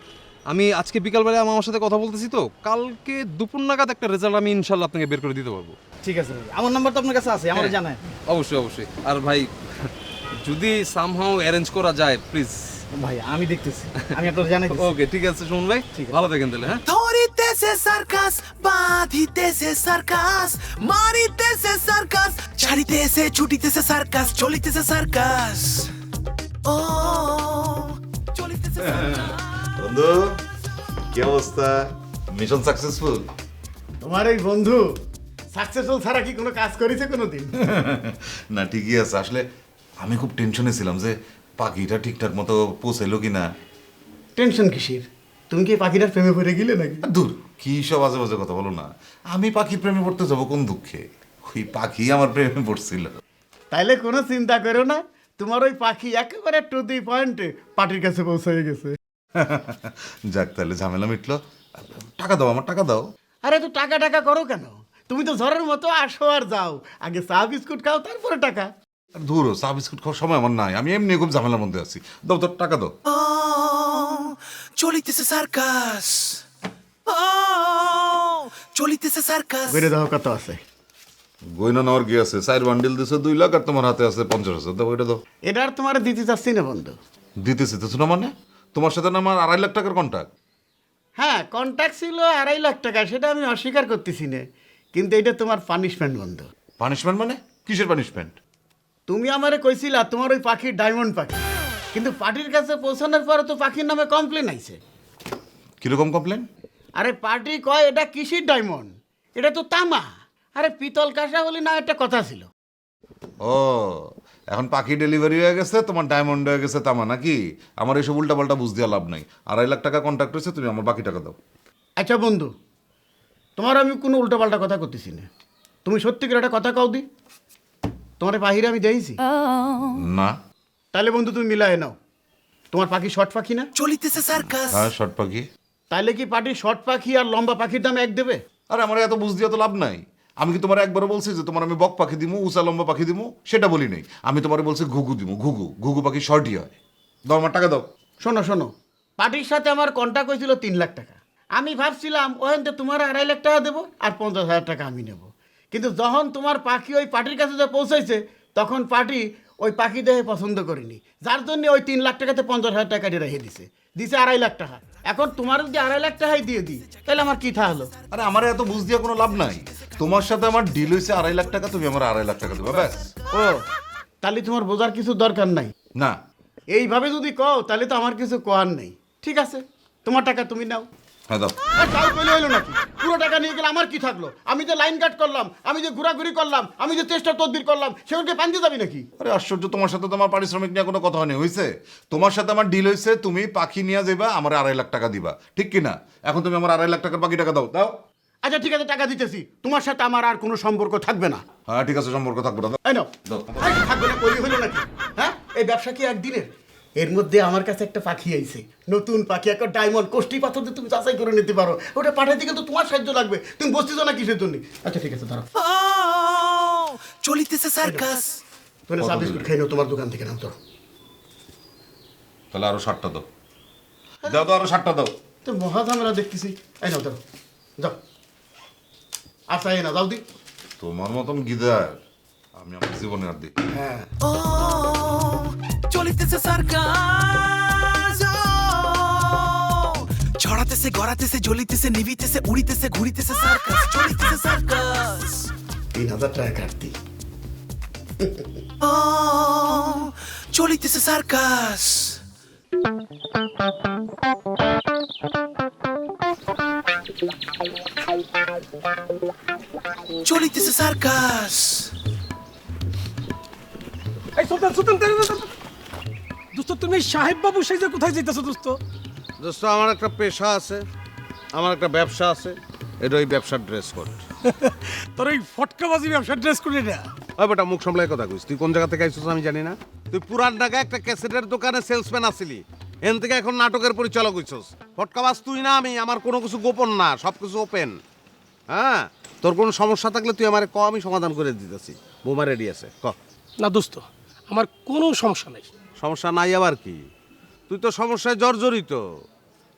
আমি আজকে বিকালবেলা মামার সাথে কথা বলতেছি, তো কালকে দুপুর নাগাদ একটা রেজাল্ট আমি ইনশাল্লাহ আপনাকে বের করে দিতে পারবো।
ঠিক আছে ভাই, আমার নাম্বার তো আপনার কাছে আছে, আমার জানায়।
অবশ্যই অবশ্যই। আর ভাই যদি সামহাও অ্যারেঞ্জ করা যায় প্লিজ।
ভাই আমি দেখতেছি, আমি আপনার জানাই।
ওকে ঠিক আছে শুনুন ভাই, ভালো থাকেন তাহলে। হ্যাঁ,
ধরিতেছে সার্কাস বাঁধিতেছে সার্কাস মারিতেছে সার্কাস ছাড়িতেছে ছুটিতেছে সার্কাস চলিতেছে সার্কাস ও চলিতেছে সার্কাস।
বন্ধু কি অবস্থা? Mission successful?
তোমার এই বন্ধু সাকসেসফুল ছাড়া কি কোনো কাজ করেছে কোনোদিন?
না ঠিকই আছে। আসলে আমি খুব টেনশনে ছিলাম যে পাখিটা ঠিকঠাক মতো পৌঁছাইলো কি না।
টেনশন কিসের? তুমি কি পাখিটার প্রেমে পড়ে গেলে নাকি?
দূর, কি সব আজে বাজে কথা বলো না। আমি পাখির প্রেমে পড়তে যাবো কোন দুঃখে? ওই পাখি আমার প্রেমে পড়ছিল।
তাইলে কোনো চিন্তা করো না, তোমার ওই পাখি একেবারে টু দি পয়েন্টে পার্টির কাছে পৌঁছে গেছে।
যাক, তাহলে ঝামেলা মিটলো। টাকা দাও, আমার টাকা দাও।
আরে তো টাকা টাকা করো কেন? তুমি তো ঝড়ের মতো আসো আর যাও, আগে চা বিস্কুট খাও তারপরে টাকা।
আর ধুরো, চা বিস্কুট খাওয়ার সময় আমার নাই, আমি এমনি খুব ঝামেলার মধ্যে আছি। দাও তোর টাকা দাও।
ও চলিতেছে সার্কাস ও চলিতেছে সার্কাস।
বেড়ে দাও কত আছে?
গয়না নেওয়ার কি আছে? 4 বান্ডিল দিছে 2 লাখ, আর তোমার হাতে আছে 50,000। দাও, ওইটা দাও।
এটা আর তোমার দিতে চাচ্ছি না বন্ধু।
দিতেছি তো না, মানে তোমার সাথে না আমার 2.5 লাখ টাকার কন্ট্যাক্ট।
হ্যাঁ, কন্ট্যাক্ট ছিল 2.5 লাখ টাকা, সেটা আমি অস্বীকার করতেছি না, কিন্তু এটা তোমার পানিশমেন্ট বন্ধু।
পানিশমেন্ট মানে? কিসের পানিশমেন্ট?
তুমি আমারে কইছিলা তোমার ওই পাখি ডায়মন্ড পাখি, কিন্তু পার্টির কাছে পৌঁছানোর পরে তো পাখির নামে কমপ্লেন আইছে।
কিরকম কমপ্লেন?
আরে পার্টি কয় এটা কিসির ডায়মন্ড, এটা তো তামা। আরে পিতল কাঁসা বলি না, একটা কথা ছিল।
ও, এখন পাখি ডেলিভারি হয়ে গেছে, তোমার ডায়মন্ড হয়ে গেছে তামা নাকি? আমার এইসব উল্টাপাল্টা বুঝ দেওয়া লাভ নাই। 2.5 লাখ টাকা কন্ট্যাক্ট হয়েছে, তুমি আমার বাকি টাকা দাও।
আচ্ছা বন্ধু, তোমার আমি কোনো উল্টাপাল্টা কথা করতেছি না, তুমি সত্যি করে একটা কথা কও দি, তোমার বাহিরে আমি দেখেছি
না।
তাহলে বন্ধু তুমি মিলাই নাও, তোমার পাখি শর্ট পাখি না?
চলিতেছে সার্কাস।
হ্যাঁ, শর্ট পাখি।
তাহলে কি পার্টির শর্ট পাখি আর লম্বা পাখির দাম এক দেবে?
আরে আমার এত বুঝ দিয়া তো লাভ নাই। আমি কি তোমার একবারও বলছি যে তোমার আমি বক পাখি দিমু, উঁচা লম্বা পাখি দিমু? সেটা বলি নাই। আমি তোমার বলছি ঘুঘু দিমু। ঘুঘু ঘুঘু পাখি শর্টই হয়। দাও, আমার টাকা দাও।
শোনো শোনো, পার্টির সাথে আমার কন্ট্যাক্ট হয়েছিল 3 লাখ টাকা। আমি ভাবছিলাম ওখান থেকে তোমার 2.5 লাখ টাকা দেবো আর 50,000 টাকা আমি নেব, কিন্তু যখন তোমার পাখি ওই পার্টির কাছে যে পৌঁছাইছে তখন পার্টি ওই পাখি দেখে পছন্দ করেনি, যার জন্য ওই 3 লাখ টাকাতে 50,000 টাকা রেখে দিছে 2.5 লাখ টাকা। এখন তোমার যদি 2.5 লাখ টাকাই দিয়ে দিই তাহলে আমার কি থা হলো?
আরে আমার এত বুঝ দিয়া কোনো লাভ নাই। তোমার সাথে আমার ডিল হয়েছে 2.5 লাখ টাকা, তুমি আমার 2.5 লাখ টাকা দেবে ব্যাস।
ও, তাহলে তোমার বোঝার কিছু দরকার নাই।
না,
এইভাবে যদি কও তাহলে তো আমার কিছু কোয়ার নেই। ঠিক আছে, তোমার টাকা তুমি নাও।
হ্যাঁ দাও।
আর তাও পেলে হইলো নাকি? পুরো টাকা নিয়ে গেলে আমার কি থাকলো? আমি যে লাইন কাট করলাম, আমি যে ঘোরাঘুরি করলাম, আমি যে চেষ্টা তদবির করলাম, সেগুলোকে পান দিয়ে যাবি নাকি?
আরে আশ্চর্য, তোমার সাথে তো আমার পারিশ্রমিক নিয়ে কোনো কথা হয়নি, হয়েছে? তোমার সাথে আমার ডিল হয়েছে, তুমি পাখি নিয়ে যাবা, আমার 2.5 লাখ টাকা দিবা, ঠিক কি না? এখন তুমি আমার 2.5 লাখ টাকার বাকি টাকা দাও। দাও।
আচ্ছা ঠিক আছে, টাকা দিতেছি, তোমার সাথে আমার আর কোনো সম্পর্ক থাকবে না।
হ্যাঁ ঠিক আছে, সম্পর্ক থাকবে না। দাও।
এই নাও।
দাও।
এই, থাকবে না কই হইলো নাকি? হ্যাঁ, এই ব্যবসা কি একদিনের? এর মধ্যে আমার কাছে একটা পাখি আইছে, নতুন পাখি, একটা ডায়মন্ড, কোষ্টি পাথর দিয়ে তুমি যাচাই করে নিতে পারো। ওটা পাঠাইতে কিন্তু তোমার সাহায্য লাগবে, তুমি বসতেছ না কিসের জন্য? আচ্ছা ঠিক আছে, দাঁড়াও।
চলিতেছে সার্কাস।
তুমি চা বিস্কুট খেয়ে নাও তোমার দোকান থেকে, নাও তো।
তাহলে আরো 60টা দাও। দাও, দাও, আরো 60টা দাও।
তো মহা ঝামেলা দেখতেছি। এই নাও, ধরো, যাও। আচ্ছা এই না, যাও দি।
তোমার মতন গিদার আমি আমার জীবনে আর দেখি।
হ্যাঁ,
ও চলিতেছে সার্কাস। ছড়াতেছে, গড়াতেছে, জ্বলিতেছে, নিভিতেছে, উড়িতেছে, ঘুরিতেছে সার্কাস। চলিতেছে সার্কাস।
3000 টাকা কাটতি।
ও চলিতেছে সার্কাস। চলিতেছে সার্কাস।
এই সুলতান, সুলতান, দোস্ত তুমি সাহেব বাবু সেজে কোথায় যেতেছো দোস্ত?
দোস্ত, আমার একটা পেশা আছে, আমার একটা ব্যবসা আছে, এটা ওই ব্যবসার ড্রেস কোড।
তোর এই ফটকাবাজি ব্যবসা ড্রেস করে না?
ওই বেটা, মুখ সামলাই কথা কইস। তুই কোন জায়গা থেকে আইছিস আমি জানি না। তুই পুরান ঢাকায় একটা ক্যাসেটের দোকানে সেলসম্যান আছিলি, এখান থেকে এখন নাটকের পরিচালক হইছস। ফটকাবাজ তুই না আমি, আমার কোনো কিছু গোপন না, সব কিছু ওপেন। হ্যাঁ, তোর কোনো সমস্যা থাকলে তুই আমারে ক, আমি সমাধান করে দিতেছি। বোমা রেডি আছে, ক।
না দোস্ত, আমার কোনো সমস্যা নেই।
সমস্যা নাই আবার কি? তুই তো সমস্যায় জর্জরিত।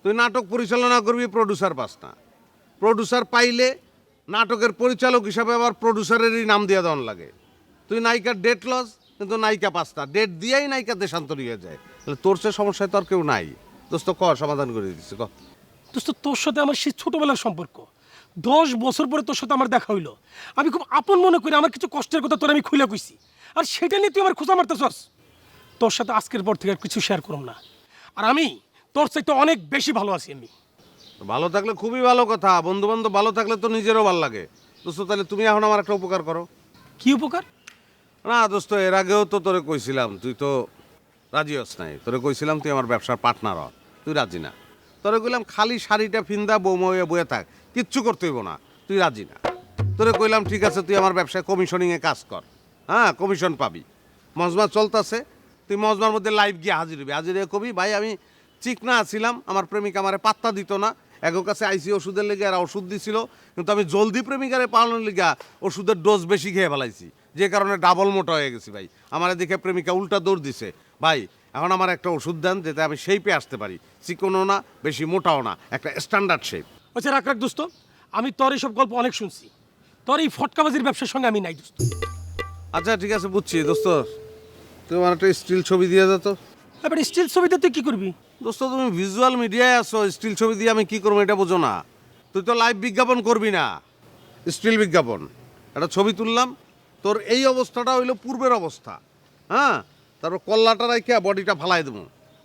তুই নাটক পরিচালনা করবি, প্রডিউসার পাস না। প্রডিউসার পাইলে নাটকের পরিচালক হিসাবে আবার প্রডিউসারেরই নাম দিয়ে দেওয়ান লাগে। তুই নায়িকার ডেট লস, কিন্তু নায়িকা পাস না, ডেট দিয়েই নায়িকা দেশান্তরী হয়ে যায়। তাহলে তোর সে সমস্যায় তোর কেউ নাই। দোস্ত ক, সমাধান করে দিচ্ছি, ক।
দোস্ত, তোর সাথে আমার সেই ছোটবেলার সম্পর্ক, 10 বছর পরে তোর সাথে আমার দেখা হইলো। আমি খুব আপন মনে করি আমার কিছু কষ্টের কথা তোর আমি খুলে কইছি, আর সেটা নিয়ে তুই আমার খোঁজা মারতেছস। তোর সাথে আজকের পর থেকে আর কিছু শেয়ার করুম না। আর আমি তোর চাইতে অনেক বেশি ভালো আছি। আমি
ভালো থাকলে খুবই ভালো কথা, বন্ধু বান্ধব ভালো থাকলে তো নিজেরও ভালো লাগে। দোস্ত, তাহলে তুমি এখন আমার একটা উপকার করো।
কি উপকার?
না দোস্ত, এর আগেও তো তোরে কইছিলাম, তুই তো রাজি হস নাই। তোরে কইছিলাম তুই আমার ব্যবসার পার্টনার হ, তুই রাজি না। তোরে কইলাম খালি শাড়িটা ফিন্দা বৌমা হয়ে বয়ে থাক, কিচ্ছু করতে হইব না, তুই রাজি না। তোরে কইলাম ঠিক আছে, তুই আমার ব্যবসায় কমিশনিংয়ে কাজ কর, হ্যাঁ কমিশন পাবি। মজমা চলতেছে, তুই মজমার মধ্যে লাইভ গিয়ে হাজির হবি। হাজির হয়ে কবি, ভাই আমি চিকনা আছিলাম, আমার প্রেমিকা আমারে পাত্তা দিত না, এগো কাছে আইসি ওষুধের লেগে, আর ওষুধ দিছিল, কিন্তু আমি জলদি প্রেমিকারে পালানোর লিগা ওষুধের ডোজ বেশি খেয়ে ফেলাইছি, যে কারণে ডাবল মোটা হয়ে গেছি। ভাই আমার দেখে প্রেমিকা উল্টা দৌড় দিছে। ভাই এখন আমার একটা ওষুধ দেন, যাতে আমি শেপে আসতে পারি, চিকনও না বেশি মোটাও না, একটা স্ট্যান্ডার্ড শেপ।
আচ্ছা রাখ রাখ দোস্ত, আমি তোর এইসব গল্প অনেক শুনছি, তোর এই ফটকাবাজির ব্যবসার সঙ্গে আমি নাই দোস্ত।
আচ্ছা ঠিক আছে, বুঝছি দোস্ত, তুমি আমার একটা স্টিল ছবি দিয়ে দাও তো।
এবার স্টিল ছবিতে তুই কি করবি?
দোস্ত, তুমি ভিজুয়াল মিডিয়ায় আছো, স্টিল ছবি দিয়ে আমি কি করবো এটা বোঝো না। তুই তো লাইভ বিজ্ঞাপন করবি না, স্টিল বিজ্ঞাপন। একটা ছবি তুললাম, তোর এই অবস্থাটা হইলো পূর্বের অবস্থা, হ্যাঁ, তারপর কল্লাটা রাইখা বডিটা ফালাই দেবো,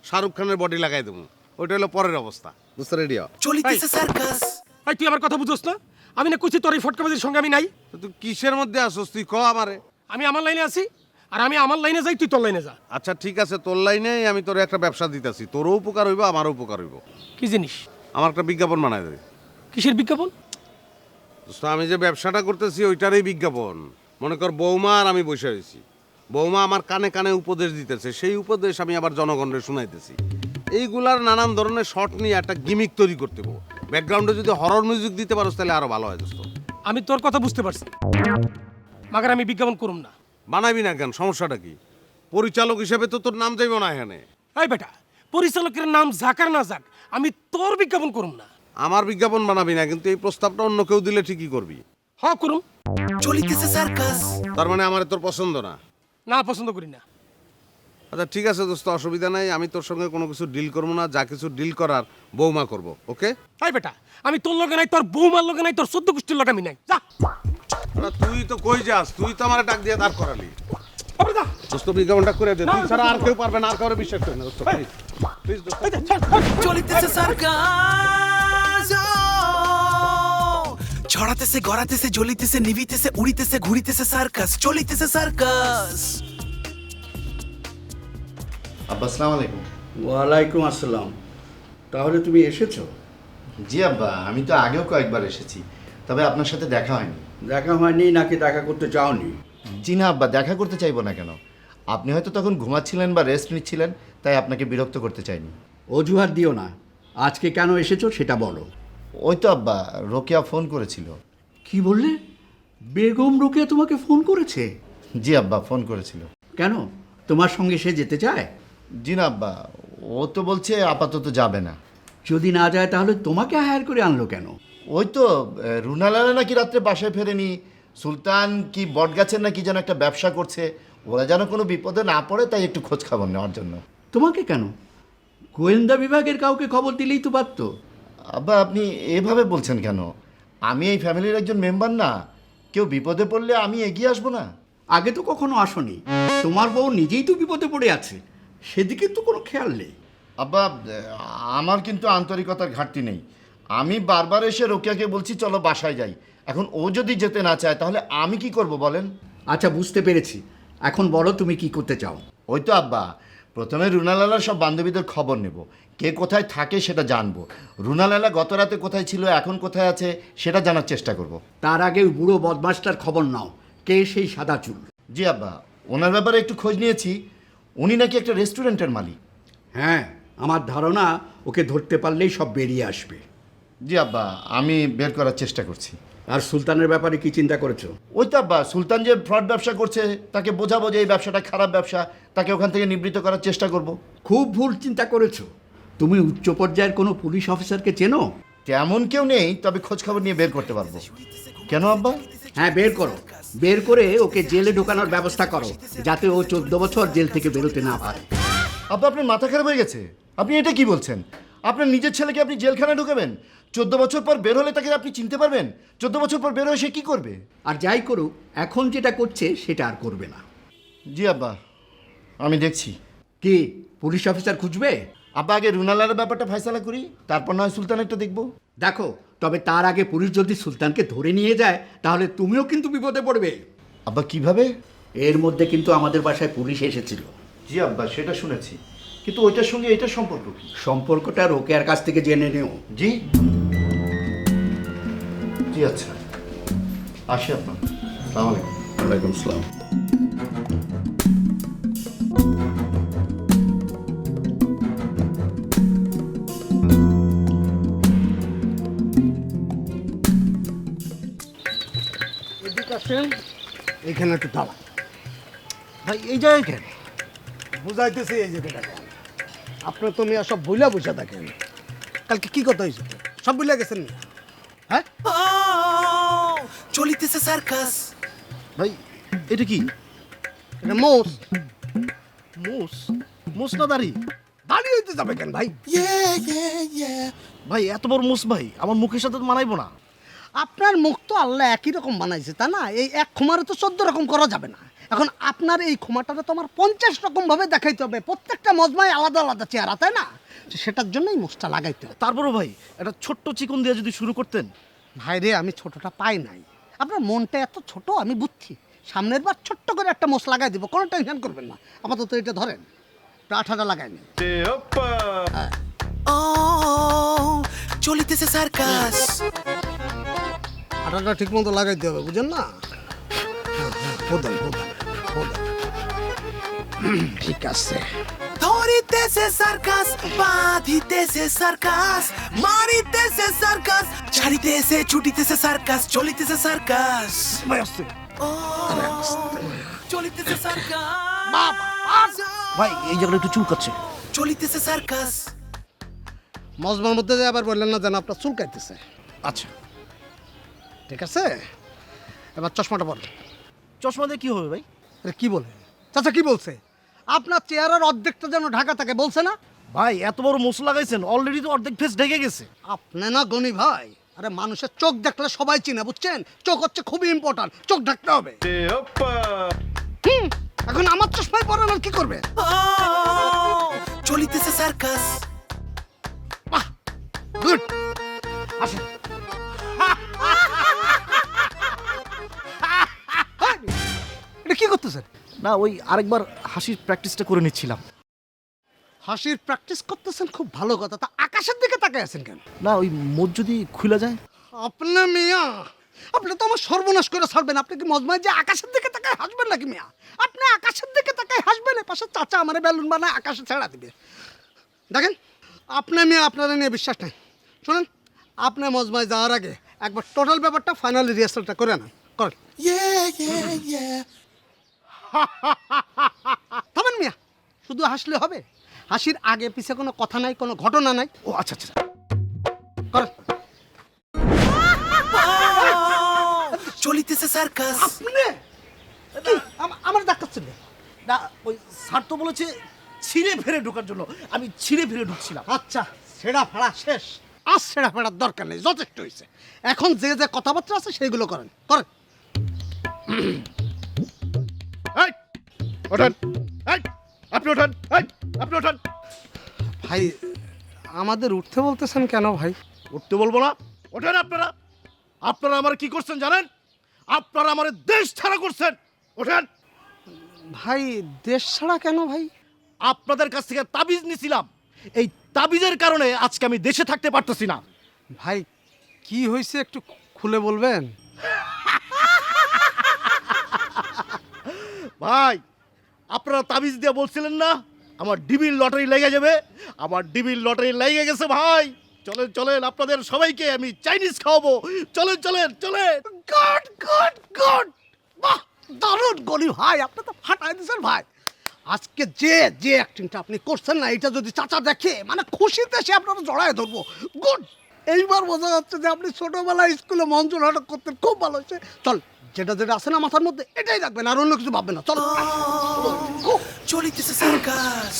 শাহরুখ খানের বডি লাগাই দেবো, ওইটা হলো পরের অবস্থা। বুঝতে রেডি হ?
চলিতেছে সার্কাস।
ভাই তুই আমার কথা বুঝোস না? আমি না কইছি তোর এই ফটকাবাজির সঙ্গে আমি নাই।
তুই কিসের মধ্যে আসোস তুই ক আমারে।
আমি আমার লাইনে আছি, আর আমি আমার লাইনে যাই, তুই তোর লাইনে যা।
আচ্ছা ঠিক আছে, তোর লাইনে আমি তোর একটা ব্যবসা দিতেছি, তোরও উপকার হইব আমারও উপকার হইব।
কি জিনিস?
আমার একটা বিজ্ঞাপন বানাই দেবে।
কিসের বিজ্ঞাপন?
দোস্ত, আমি যে ব্যবসাটা করতেছি ওইটারই বিজ্ঞাপন। মনে কর বৌমা আর আমি বসে হয়েছি, বৌমা আমার কানে কানে উপদেশ দিতেছে, সেই উপদেশ আমি আবার জনগণের শুনাইতেছি। এইগুলার নানান ধরনের শর্ট নিয়ে একটা গিমিক তৈরি করতে হবো। ব্যাকগ্রাউন্ডে যদি হরর মিউজিক দিতে পারো তাহলে আরো ভালো হয় দোস্ত।
আমি তোর কথা বুঝতে পারছি, মাগার আমি বিজ্ঞাপন করুম না।
বানাবি না কেন, সমস্যাটা কি? পরিচালক হিসেবে তো তোর নাম যাইব না এখানে।
এই বেটা, পরিচালকের নাম যাকার না যাক, আমি তোর বিজ্ঞাপন করুম না।
আমার বিজ্ঞাপন বানাবি না, কিন্তু এই প্রস্তাবটা অন্য কেউ দিলে ঠিকই করবি।
হ্যাঁ করুম।
চলিতেছে সার্কাস।
তার মানে আমার তোর পছন্দ না?
না, পছন্দ করি না।
আচ্ছা ঠিক আছে দোস্ত, অসুবিধা নাই, আমি তোর সঙ্গে কোনো কিছু ডিল করবো না, যা কিছু ডিল করার বৌমা করব, ওকে?
এই বেটা, আমি তোর লগে নাই, তোর বৌমার লগে নাই, তোর 14 গোষ্ঠীর লগে আমি নাই। যা।
তুই তো কই যাস? তুই তো আমার ডাক দিয়ে দাঁড় করালি।
আরে যা।
দোস্ত বিজ্ঞাপনটা করে দে, তুই ছাড়া আর কেউ পারবে না, আর কাউরে বিশ্বাস করে না দোস্ত, প্লিজ প্লিজ দোস্ত।
চলিতেছে সার্কাস। ছড়াতেছে গড়াতেছে জ্বলিতেছে নিভিতেছে উড়িতেছে ঘুরিতেছে সার্কাস চলিতেছে সার্কাস।
আব্বা আসসালামু আলাইকুম।
ওয়ালাইকুম আসসালাম। তাহলে তুমি এসেছো?
জি আব্বা, আমি তো আগেও কয়েকবার এসেছি, তবে আপনার সাথে দেখা হয়নি।
দেখা হয়নি নাকি দেখা করতে চাওনি?
জি না আব্বা, দেখা করতে চাইবো না কেন? আপনি হয়তো তখন ঘুমাচ্ছিলেন বা রেস্ট নিচ্ছিলেন, তাই আপনাকে বিরক্ত করতে চাইনি।
অজুহাত দিও না, আজকে কেন এসেছো সেটা বলো।
ওই তো আব্বা, রোকেয়া ফোন করেছিল।
কি বললে? বেগম রোকেয়া তোমাকে ফোন করেছে?
জি আব্বা, ফোন করেছিল।
কেন, তোমার সঙ্গে সে যেতে চায়?
জি না আব্বা, ও তো বলছে আপাতত যাবে না।
যদি না যায় তাহলে তোমাকে হায়ার করে আনলো কেন?
ওই তো রুনালালা নাকি রাত্রে বাসায় ফেরেনি, সুলতান কি বটগাছের নাকি যেন একটা ব্যবসা করছে, ওরা যেন কোনো বিপদে না পড়ে, তাই একটু খোঁজ খবর নেওয়ার জন্য।
তোমাকে কেন? গোয়েন্দা বিভাগের কাউকে খবর দিলেই তো পারতো।
আব্বা আপনি এভাবে বলছেন কেন? আমি এই ফ্যামিলির একজন মেম্বার না? কেউ বিপদে পড়লে আমি এগিয়ে আসবো না?
আগে তো কখনো আসোনি, তোমার বউ নিজেই তো বিপদে পড়ে আছে, সেদিকে তো কোনো খেয়াল নেই।
আব্বা আমার কিন্তু আন্তরিকতার ঘাটতি নেই। আমি বারবার এসে রোকেয়াকে বলছি চলো বাসায় যাই, এখন ও যদি যেতে না চায় তাহলে আমি কি করব বলেন?
আচ্ছা বুঝতে পেরেছি, এখন বলো তুমি কি করতে চাও?
ওই তো আব্বা, প্রথমে রুনালালার সব বান্ধবীদের খবর নেব, কে কোথায় থাকে সেটা জানবো। রুনালালা গত রাতে কোথায় ছিল, এখন কোথায় আছে সেটা জানার চেষ্টা করব।
তার আগে ওই বুড়ো বদমাসটার খবর নাও, কে সেই সাদা চুল?
জি আব্বা, ওনার ব্যাপারে একটু খোঁজ নিয়েছি, উনি নাকি একটা রেস্টুরেন্টের মালিক।
হ্যাঁ, আমার ধারণা ওকে ধরতে পারলেই সব বেরিয়ে আসবে।
জি আব্বা, আমি বের করার চেষ্টা করছি।
আর সুলতানের ব্যাপারে কি চিন্তা করেছো?
ওই তো আব্বা, সুলতান যে ফ্রড ব্যবসা করছে তাকে বোঝাবো যে এই ব্যবসাটা খারাপ ব্যবসা, তাকে ওখান থেকে নিবৃত্ত করার চেষ্টা করব।
খুব ভুল চিন্তা করেছো। তুমি উচ্চ পর্যায়ের কোনো পুলিশ অফিসারকে চেনো?
তেমন কেউ নেই, তবে খোঁজ খবর নিয়ে বের করতে পারবো। কেন আব্বা?
হ্যাঁ বের করো, বের করে ওকে জেলে ঢোকানোর ব্যবস্থা করো, যাতে ও 14 বছর জেল থেকে বেরোতে না পারে।
আব্বা আপনার মাথা খারাপ হয়ে গেছে? আপনি এটা কি বলছেন? আপনার নিজের ছেলেকে আপনি জেলখানায় ঢুকাবেন? 14 বছর পর বের হলে তাকে আপনি চিনতে পারবেন? 14 বছর পর বের হয়ে সে কি করবে?
আর যাই করুক, এখন যেটা করছে সেটা আর করবে না।
জি আব্বা, আমি দেখছি।
কি পুলিশ অফিসার খুঁজবে?
আব্বা আগে রুনালার ব্যাপারটা ফয়সালা করি, তারপর না হয় সুলতানেরটা দেখবো।
দেখো, তবে তার আগে পুলিশ যদি সুলতানকে ধরে নিয়ে যায় তাহলে তুমিও কিন্তু বিপদে পড়বে।
আব্বা কিভাবে?
এর মধ্যে কিন্তু আমাদের বাসায় পুলিশ এসেছিল।
জি আব্বা, সেটা শুনেছি, কিন্তু ওইটার সঙ্গে এটার সম্পর্ক কি?
সম্পর্কটা রোকেয়ার কাছ থেকে জেনে নিও।
জি জি, আচ্ছা আসি আপনার। আসসালামু আলাইকুম।
ওয়ালাইকুম আসসালাম।
এখানে একটু দাঁড়া
ভাই এই জায়গায় কেন?
বুঝাইতেছি এই জায়গাটা। আপনার তো মেয়ে সব বইলা বসে থাকেন। কালকে কি কথা হয়েছে? সব বইলা গেছেন না? হ্যাঁ,
চলিতেছে সার্কাস।
ভাই এটা কি?
এটা মোষ।
মুস? মুস না দাড়ি?
দাঁড়িয়ে হইতে যাবে কেন ভাই?
ভাই এত বড় মুস ভাই আমার মুখের সাথে তো মানাইবো না।
আপনার মুখ তো আল্লাহ একই রকম বানাইছে, তা না? এই এক ক্ষমারে তো 14 রকম করা যাবে না। এখন আপনার এই ক্ষমাটাকে তো আমার 50 রকম ভাবে দেখাইতে হবে, প্রত্যেকটা মজমায় আলাদা আলাদা চেহারা, তাই না? সেটার জন্যই মুখটা লাগাইতে হবে।
তারপরও ভাই একটা ছোট্ট চিকন দিয়ে যদি শুরু করতেন।
ভাই রে, আমি ছোটটা পাই নাই। আপনার মনটা এত ছোট আমি বুঝছি। সামনের বার ছোট্ট করে একটা মোষ লাগাই দিব, কোনো টেনশন করবেন না। আপাতত এটা ধরেন, আঠাটা লাগাই নিন।
ও চলিতেছে সার্কাস।
আঠাটা ঠিক মতো লাগাইতে হবে, বুঝেন না? ঠিক আছে।
ধরিতেছে সার্কাস, বাঁধিতেছে সার্কাস, মারিতেছে সার্কাস, ছাড়িতেছে ছুটিতেছে সার্কাস, চলিতেছে সার্কাস। ও চলিতেছে সার্কাস।
ভাই এই জায়গাটা একটু চুলকাচ্ছে।
চলিতেছে সার্কাস।
মজমার মধ্যে যে আবার বললেন না যেন আপনার চুলকাইতেছে।
আচ্ছা
ঠিক আছে, এবার চশমাটা পরেন।
চশমা দিয়ে কি হবে ভাই?
আরে কি বলে? চাচা কি বলছে? আপনার চেহারার অর্ধেকটা যেন ঢাকা থাকে, বলছে না?
ভাই এত বড় মুস লাগাইছেন, অলরেডি তো অর্ধেক ফেস ঢেকে গেছে।
আপনি না গনি ভাই, আরে মানুষের চোখ দেখলে সবাই চিনে, বুঝছেন? চোখ হচ্ছে খুবই ইম্পর্টেন্ট, চোখ ঢাকতে হবে। এখন আমার চশমায় পরেন আর কি করবে?
ও চলিতেছে সার্কাস।
গুড। আসেন। এটা কি করতেছেন?
না ওই আরেকবার হাসির প্র্যাকটিসটা করে নিচ্ছিলাম।
হাসির প্র্যাকটিস করতেছেন, খুব ভালো কথা। তা আকাশের দিকে তাকায় আছেন কেন?
না ওই মোট যদি খুলে যায়।
আপনার মিয়া, আপনি তো আমার সর্বনাশ করে ছাড়বেন। আপনি কি মজমায় যে আকাশের দিকে তাকায় হাসবেন নাকি মিয়া? আপনি আকাশের দিকে তাকায় হাসবেন, পাশে চাচা আমার বেলুন বানায় আকাশে ছেড়া দিবে। দেখেন আপনার মেয়ে আপনারা নিয়ে বিশ্বাস নাই। শোনেন, আপনি মজমায় যাওয়ার আগে একবার টোটাল ব্যাপারটা ফাইনালি রিহার্সালটা করে নেন, করেন। থামেন মিয়া, শুধু হাসলে হবে? হাসির আগে পিছে কোনো কথা নাই, কোনো ঘটনা নাই।
ও আচ্ছা আচ্ছা,
করেন।
চলিতেছে সার্কাস।
আপনি কি আমার ডাক্তার?
না ওই স্যার তো বলেছে ছিঁড়ে ফেরে ঢোকার জন্য, আমি ছিঁড়ে ফেরে ঢুকছিলাম।
আচ্ছা, ছেঁড়া ফেড়া শেষ। আর ছেঁড়া ফেড়ার দরকার নেই, যথেষ্ট হয়েছে। এখন যে যে কথাবার্তা আছে সেইগুলো করেন, করেন।
এই, ওঠেন। এই, আপনি ওঠেন। এই, আপনি ওঠেন।
ভাই, আমাদের উঠতে বলতেছেন কেন ভাই?
উঠতে বলবো না? ওঠেন আপনারা। আপনারা আমার কি করছেন জানেন? আপনারা আমার দেশ ছাড়া করছেন। ওঠেন।
ভাই, দেশ ছাড়া কেন ভাই?
আপনাদের কাছ থেকে তাবিজ নিছিলাম, এই তাবিজের কারণে আজকে আমি দেশে থাকতে পারতেছি না।
ভাই, কি হয়েছে একটু খুলে বলবেন?
ভাই, আপনারা তাবিজ দিয়ে বলছিলেন না আমার ডিবির লটারি লেগে যাবে। আমার ডিবির লটারি লেগে গেছে ভাই। চলেন চলেন, আপনাদের সবাইকে আমি চাইনিজ খাওয়াবো। চলেন চলেন চলেন।
গুড গুড গুড, বাহ, দারুণ গলি ভাই, আপনি তো ফাটাই দিয়েছেন ভাই। আজকে যে যে অ্যাক্টিংটা আপনি করছেন না, এটা যদি চাচা দেখে মানে খুশিতে সে আপনারা জড়ায় ধরবো। গুড। এইবার বোঝা যাচ্ছে যে আপনি ছোটবেলায় স্কুলে মঞ্চ নাটক করতেন, খুব ভালো হয়েছে। চল, যেটা যেটা আছে না মাথার মধ্যে এটাই রাখবেন, আর অন্য কিছু ভাববেন না। চলো,
চলিতেছে সার্কাস।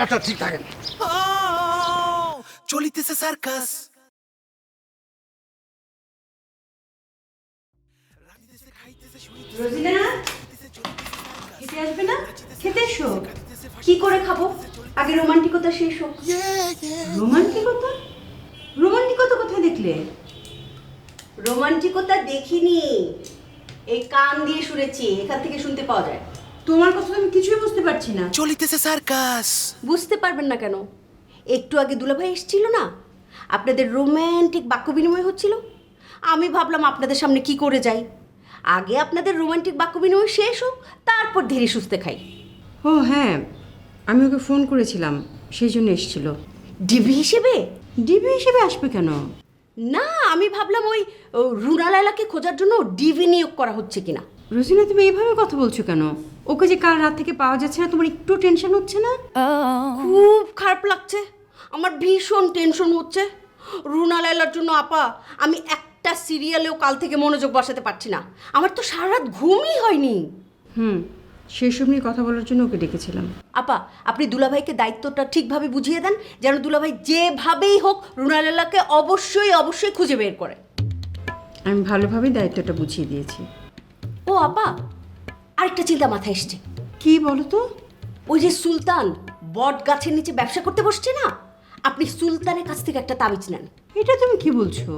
এটা ঠিক থাকে।
চলিতেছে সার্কাস।
রোজিনা, খেতে আসবে না? খেতে এসো। কি করে খাবো? আগে রোমান্টিকতা শেষ হোক। রোমান্টিকতা? রোমান্টিকতা কোথায় দেখলে? রোমান্টিকতা দেখিনি, এই কান দিয়ে শুনেছি, এখান থেকে শুনতে পাওয়া যায়। তোমার কথা তো আমি কিছুই বুঝতে পারছি না।
চলিতেছে সার্কাস।
বুঝতে পারবেন না কেন? একটু আগে দুলাভাই এসেছিল না, আপনাদের রোমান্টিক বাক্য বিনিময় হচ্ছিল। আমি ভাবলাম আপনাদের সামনে কি করে যাই, আগে আপনাদের রোমান্টিক বাক্য বিনিময় শেষ হোক, তারপর ধীরে সুস্থে খাই।
ও হ্যাঁ, আমি ওকে ফোন করেছিলাম, সেই জন্য এসেছিল।
ডিবি হিসেবে?
ডিবি হিসেবে আসবে কেন?
না, আমি ভাবলাম ওই রুনা লায়লাকে খোঁজার জন্য ডিবি নিয়োগ করা হচ্ছে কিনা।
রোজিনা, তুমি এইভাবে কথা বলছো কেন? ওকে যে কাল রাত থেকে পাওয়া যাচ্ছে না, তোমার একটু টেনশন হচ্ছে না?
খুব খারাপ লাগছে, আমার ভীষণ টেনশন হচ্ছে। রুনা লায়লার জন্য আপা, আমি একটা সিরিয়ালেও কাল থেকে মনোযোগ বসাতে পারছি না। আমার তো সারা রাত ঘুমই হয়নি।
সেসব নিয়ে কথা বলার জন্য ওকে ডেকেছিলাম।
আপা, আপনি দুলাভাইকে দায়িত্বটা ঠিকভাবে বুঝিয়ে দেন, যেন দুলাভাই যেভাবেই হোক রুনা লায়লাকে অবশ্যই অবশ্যই খুঁজে বের করে।
আমি ভালোভাবেই দায়িত্বটা বুঝিয়ে দিয়েছি।
ও আপা, আরেকটা চিন্তা মাথায় এসছে।
কি বলো তো?
ওই যে সুলতান বট গাছের নিচে ব্যবসা করতে বসছে না, আপনি সুলতানের কাছ থেকে একটা তাবিজ নেন।
এটা তুমি কি বলছো?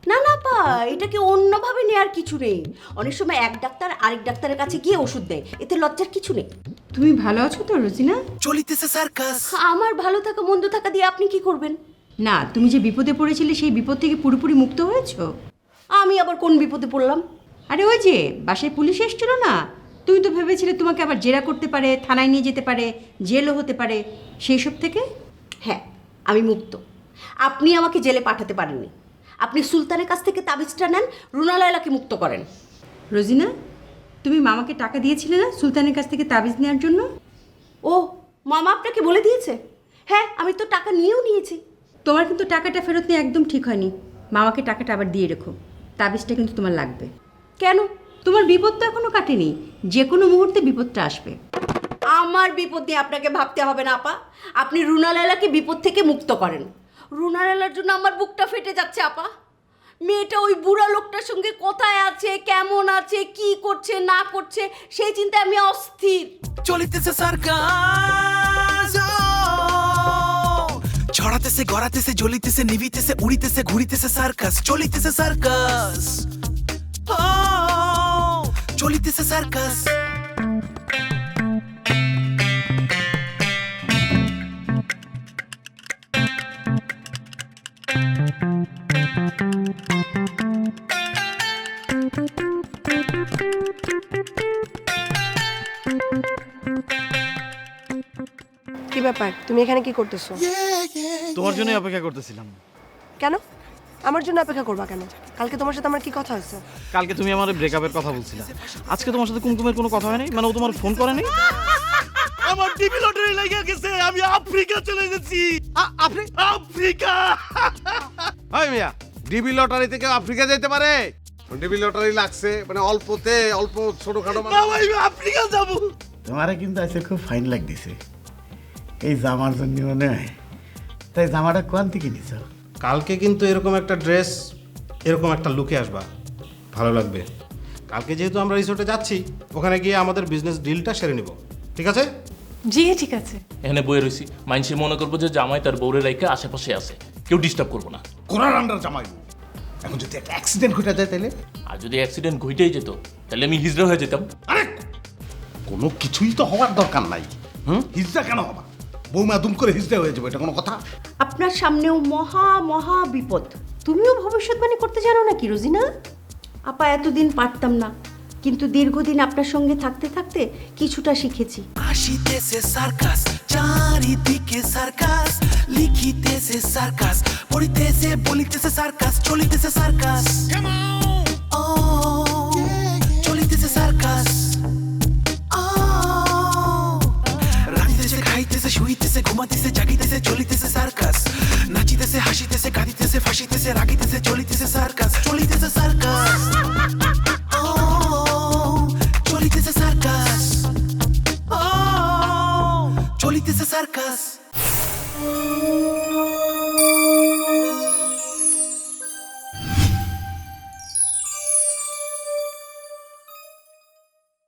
না না আপা, এটাকে অন্যভাবে নেওয়ার কিছু নেই। অনেক সময় এক ডাক্তার আরেক ডাক্তারের কাছে গিয়ে ওষুধ দেয়, এতে লজ্জার কিছু নেই।
তুমি ভালো আছো তো রোজিনা?
চলিতেছে সার্কাস।
আমার ভালো থাকা মন্দ থাকা দিয়ে আপনি কি করবেন?
না, তুমি যে বিপদে পড়েছিলে সেই বিপদ থেকে পুরোপুরি মুক্ত হয়েছো?
আমি আবার কোন বিপদে পড়লাম?
আরে ওই যে বাসায় পুলিশ এসেছিল না, তুমি তো ভেবেছিলে তোমাকে আবার জেরা করতে পারে, থানায় নিয়ে যেতে পারে, জেলও হতে পারে, সেই সব থেকে।
হ্যাঁ, আমি মুক্ত। আপনি আমাকে জেলে পাঠাতে পারেননি। আপনি সুলতানের কাছ থেকে তাবিজটা নেন, রুনা লায়লাকে মুক্ত করেন।
রোজিনা, তুমি মামাকে টাকা দিয়েছিলে না সুলতানের কাছ থেকে তাবিজ নেওয়ার জন্য?
ও, মামা আপনাকে বলে দিয়েছে? হ্যাঁ, আমি তো টাকা নিয়েও নিয়েছি।
তোমার কিন্তু টাকাটা ফেরত নিয়ে একদম ঠিক হয়নি। মামাকে টাকাটা আবার দিয়ে রেখো, তাবিজটা কিন্তু তোমার লাগবে।
কেন?
তোমার বিপদ তো এখনো কাটেনি, যে কোনো মুহূর্তে বিপদটা আসবে।
আমার বিপদ নিয়ে আপনাকে ভাবতে হবে না আপা, আপনি রুনা লায়লাকে বিপদ থেকে মুক্ত করেন। রুনা লায়লার জন্য আমার বুকটা ফেটে যাচ্ছে আপা। মেয়েটা ওই বুড়া লোকটার সঙ্গে কোথায় আছে, কেমন আছে, কি করছে না করছে, সেই চিন্তায় আমি অস্থির।
চলিতেছে সার্কাস। ছড়াতেছে গড়াতেছে জ্বলিতেছে নিভিতেছে উড়িতেছে ঘুরিতেছে সার্কাস চলিতেছে সার্কাস চলিতেছে সার্কাস
কি ব্যাপার তুমি এখানে কি করতেছো?
তোমার জন্যই অপেক্ষা করতেছিলাম।
কেন আমার জন্য অপেক্ষা করবা কেন? কালকে তোমার সাথে আমার কি কথা হয়েছে?
কালকে তুমি আমার ব্রেকআপের কথা বলছিলা, আজকে তোমার সাথে কুমকুমের কোনো কথা হয় নাই? মানে ও তোমার ফোন করে নাই?
আমার ডিবি লটারি লেগে গেছে, আমি আফ্রিকা চলে গেছি। আফ্রিকা
হয় মিয়া, ডিবি লটারি থেকে আফ্রিকা যেতে পারে? ডিবি লটারি লাগছে মানে অল্পতে অল্প ছোটখাটো
না ভাই, আমি আফ্রিকা যাব।
তোমারে কিন্তু আজকে খুব ফাইন লাগতেছে এই জামার জন্য মনে হয়। তাই জামাটা কোন থেকে নিছ?
কালকে কিন্তু এরকম একটা ড্রেস, এরকম একটা লুকে আসবা, ভালো লাগবে। কালকে যেহেতু আমরা রিসোর্টে যাচ্ছি, ওখানে গিয়ে আমাদের বিজনেস ডিলটা সেরে নিব, ঠিক আছে?
জি ঠিক আছে।
এখানে বয়ে রয়েছি, মানুষে মনে করবো যে জামাই তার বউরে রাইখা আশেপাশে আছে, কেউ ডিস্টার্ব করবো না।
কোরার আন্ডার জামাই, এখন যদি একটা অ্যাক্সিডেন্ট ঘটে যায় তাহলে?
আর যদি অ্যাক্সিডেন্ট ঘটেই যেত তাহলে আমি হিজড়া হয়ে যেতাম।
আরে কোনো কিছুই তো হওয়ার দরকার নাই। হিজড়া কেন হবা? বৌমা দুম করে হিজড়া হয়ে যাবে, এটা কোনো কথা?
আপনার সামনেও মহা মহা বিপদ। তুমিও ভবিষ্যৎবাণী করতে জানো না কি রোজিনা? আপা এতদিন পারতাম না, কিন্তু দীর্ঘদিন আপনার সঙ্গে থাকতে থাকতে কিছুটা শিখেছি।
আসিতেছে সার্কাস চারিদিকে সার্কাস লিখিতেছে সার্কাস পড়িতেছে বলিতেছে সার্কাস চলিতেছে সার্কাস চলিতেছে সার্কাস রাঁধিতেছে খাইতেছে শুইতেছে ঘুমাতেছে জাগিতেছে চলিতেছে সার্কাস নাচিতেছে হাসিতেছে কাঁদিতেছে ফাঁসিতেছে রাগিতেছে চলিতেছে সার্কাস চলিতেছে সার্কাস চলিতেছে সার্কাস চলিতেছে সার্কাস